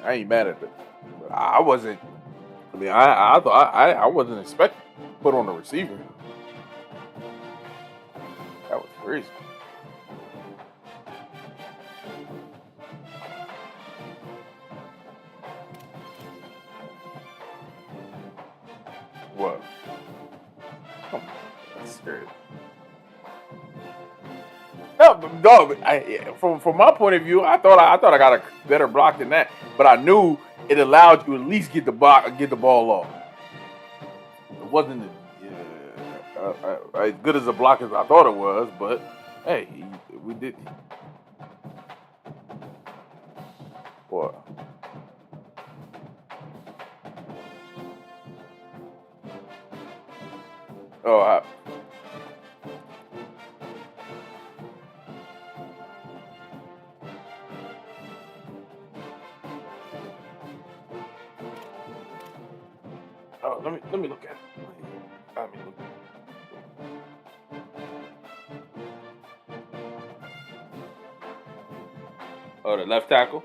Speaker 1: I ain't mad at it. But I wasn't. I mean, I thought I wasn't expecting to put on the receiver. That was crazy. What? Come on, that's scary. No, but dog. From my point of view, I thought I got a better block than that. But I knew it allowed you at least get the ball off. It wasn't as good as a block as I thought it was, but hey, we did. What? Oh, let me look at it. Let me look. Oh, the left tackle.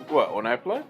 Speaker 1: What, on that play?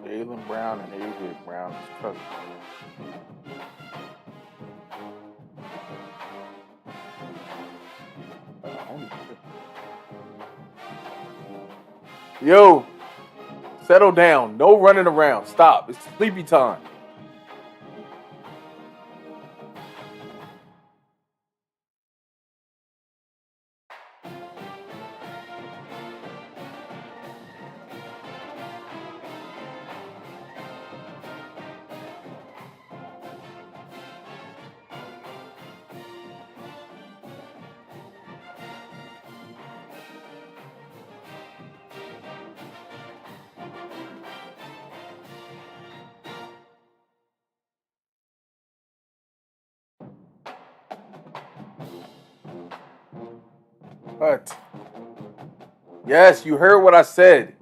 Speaker 1: Jaylen Brown and AJ Brown's cousin. Holy shit. Yo, settle down. No running around. Stop. It's sleepy time. What? Yes, you heard what I said.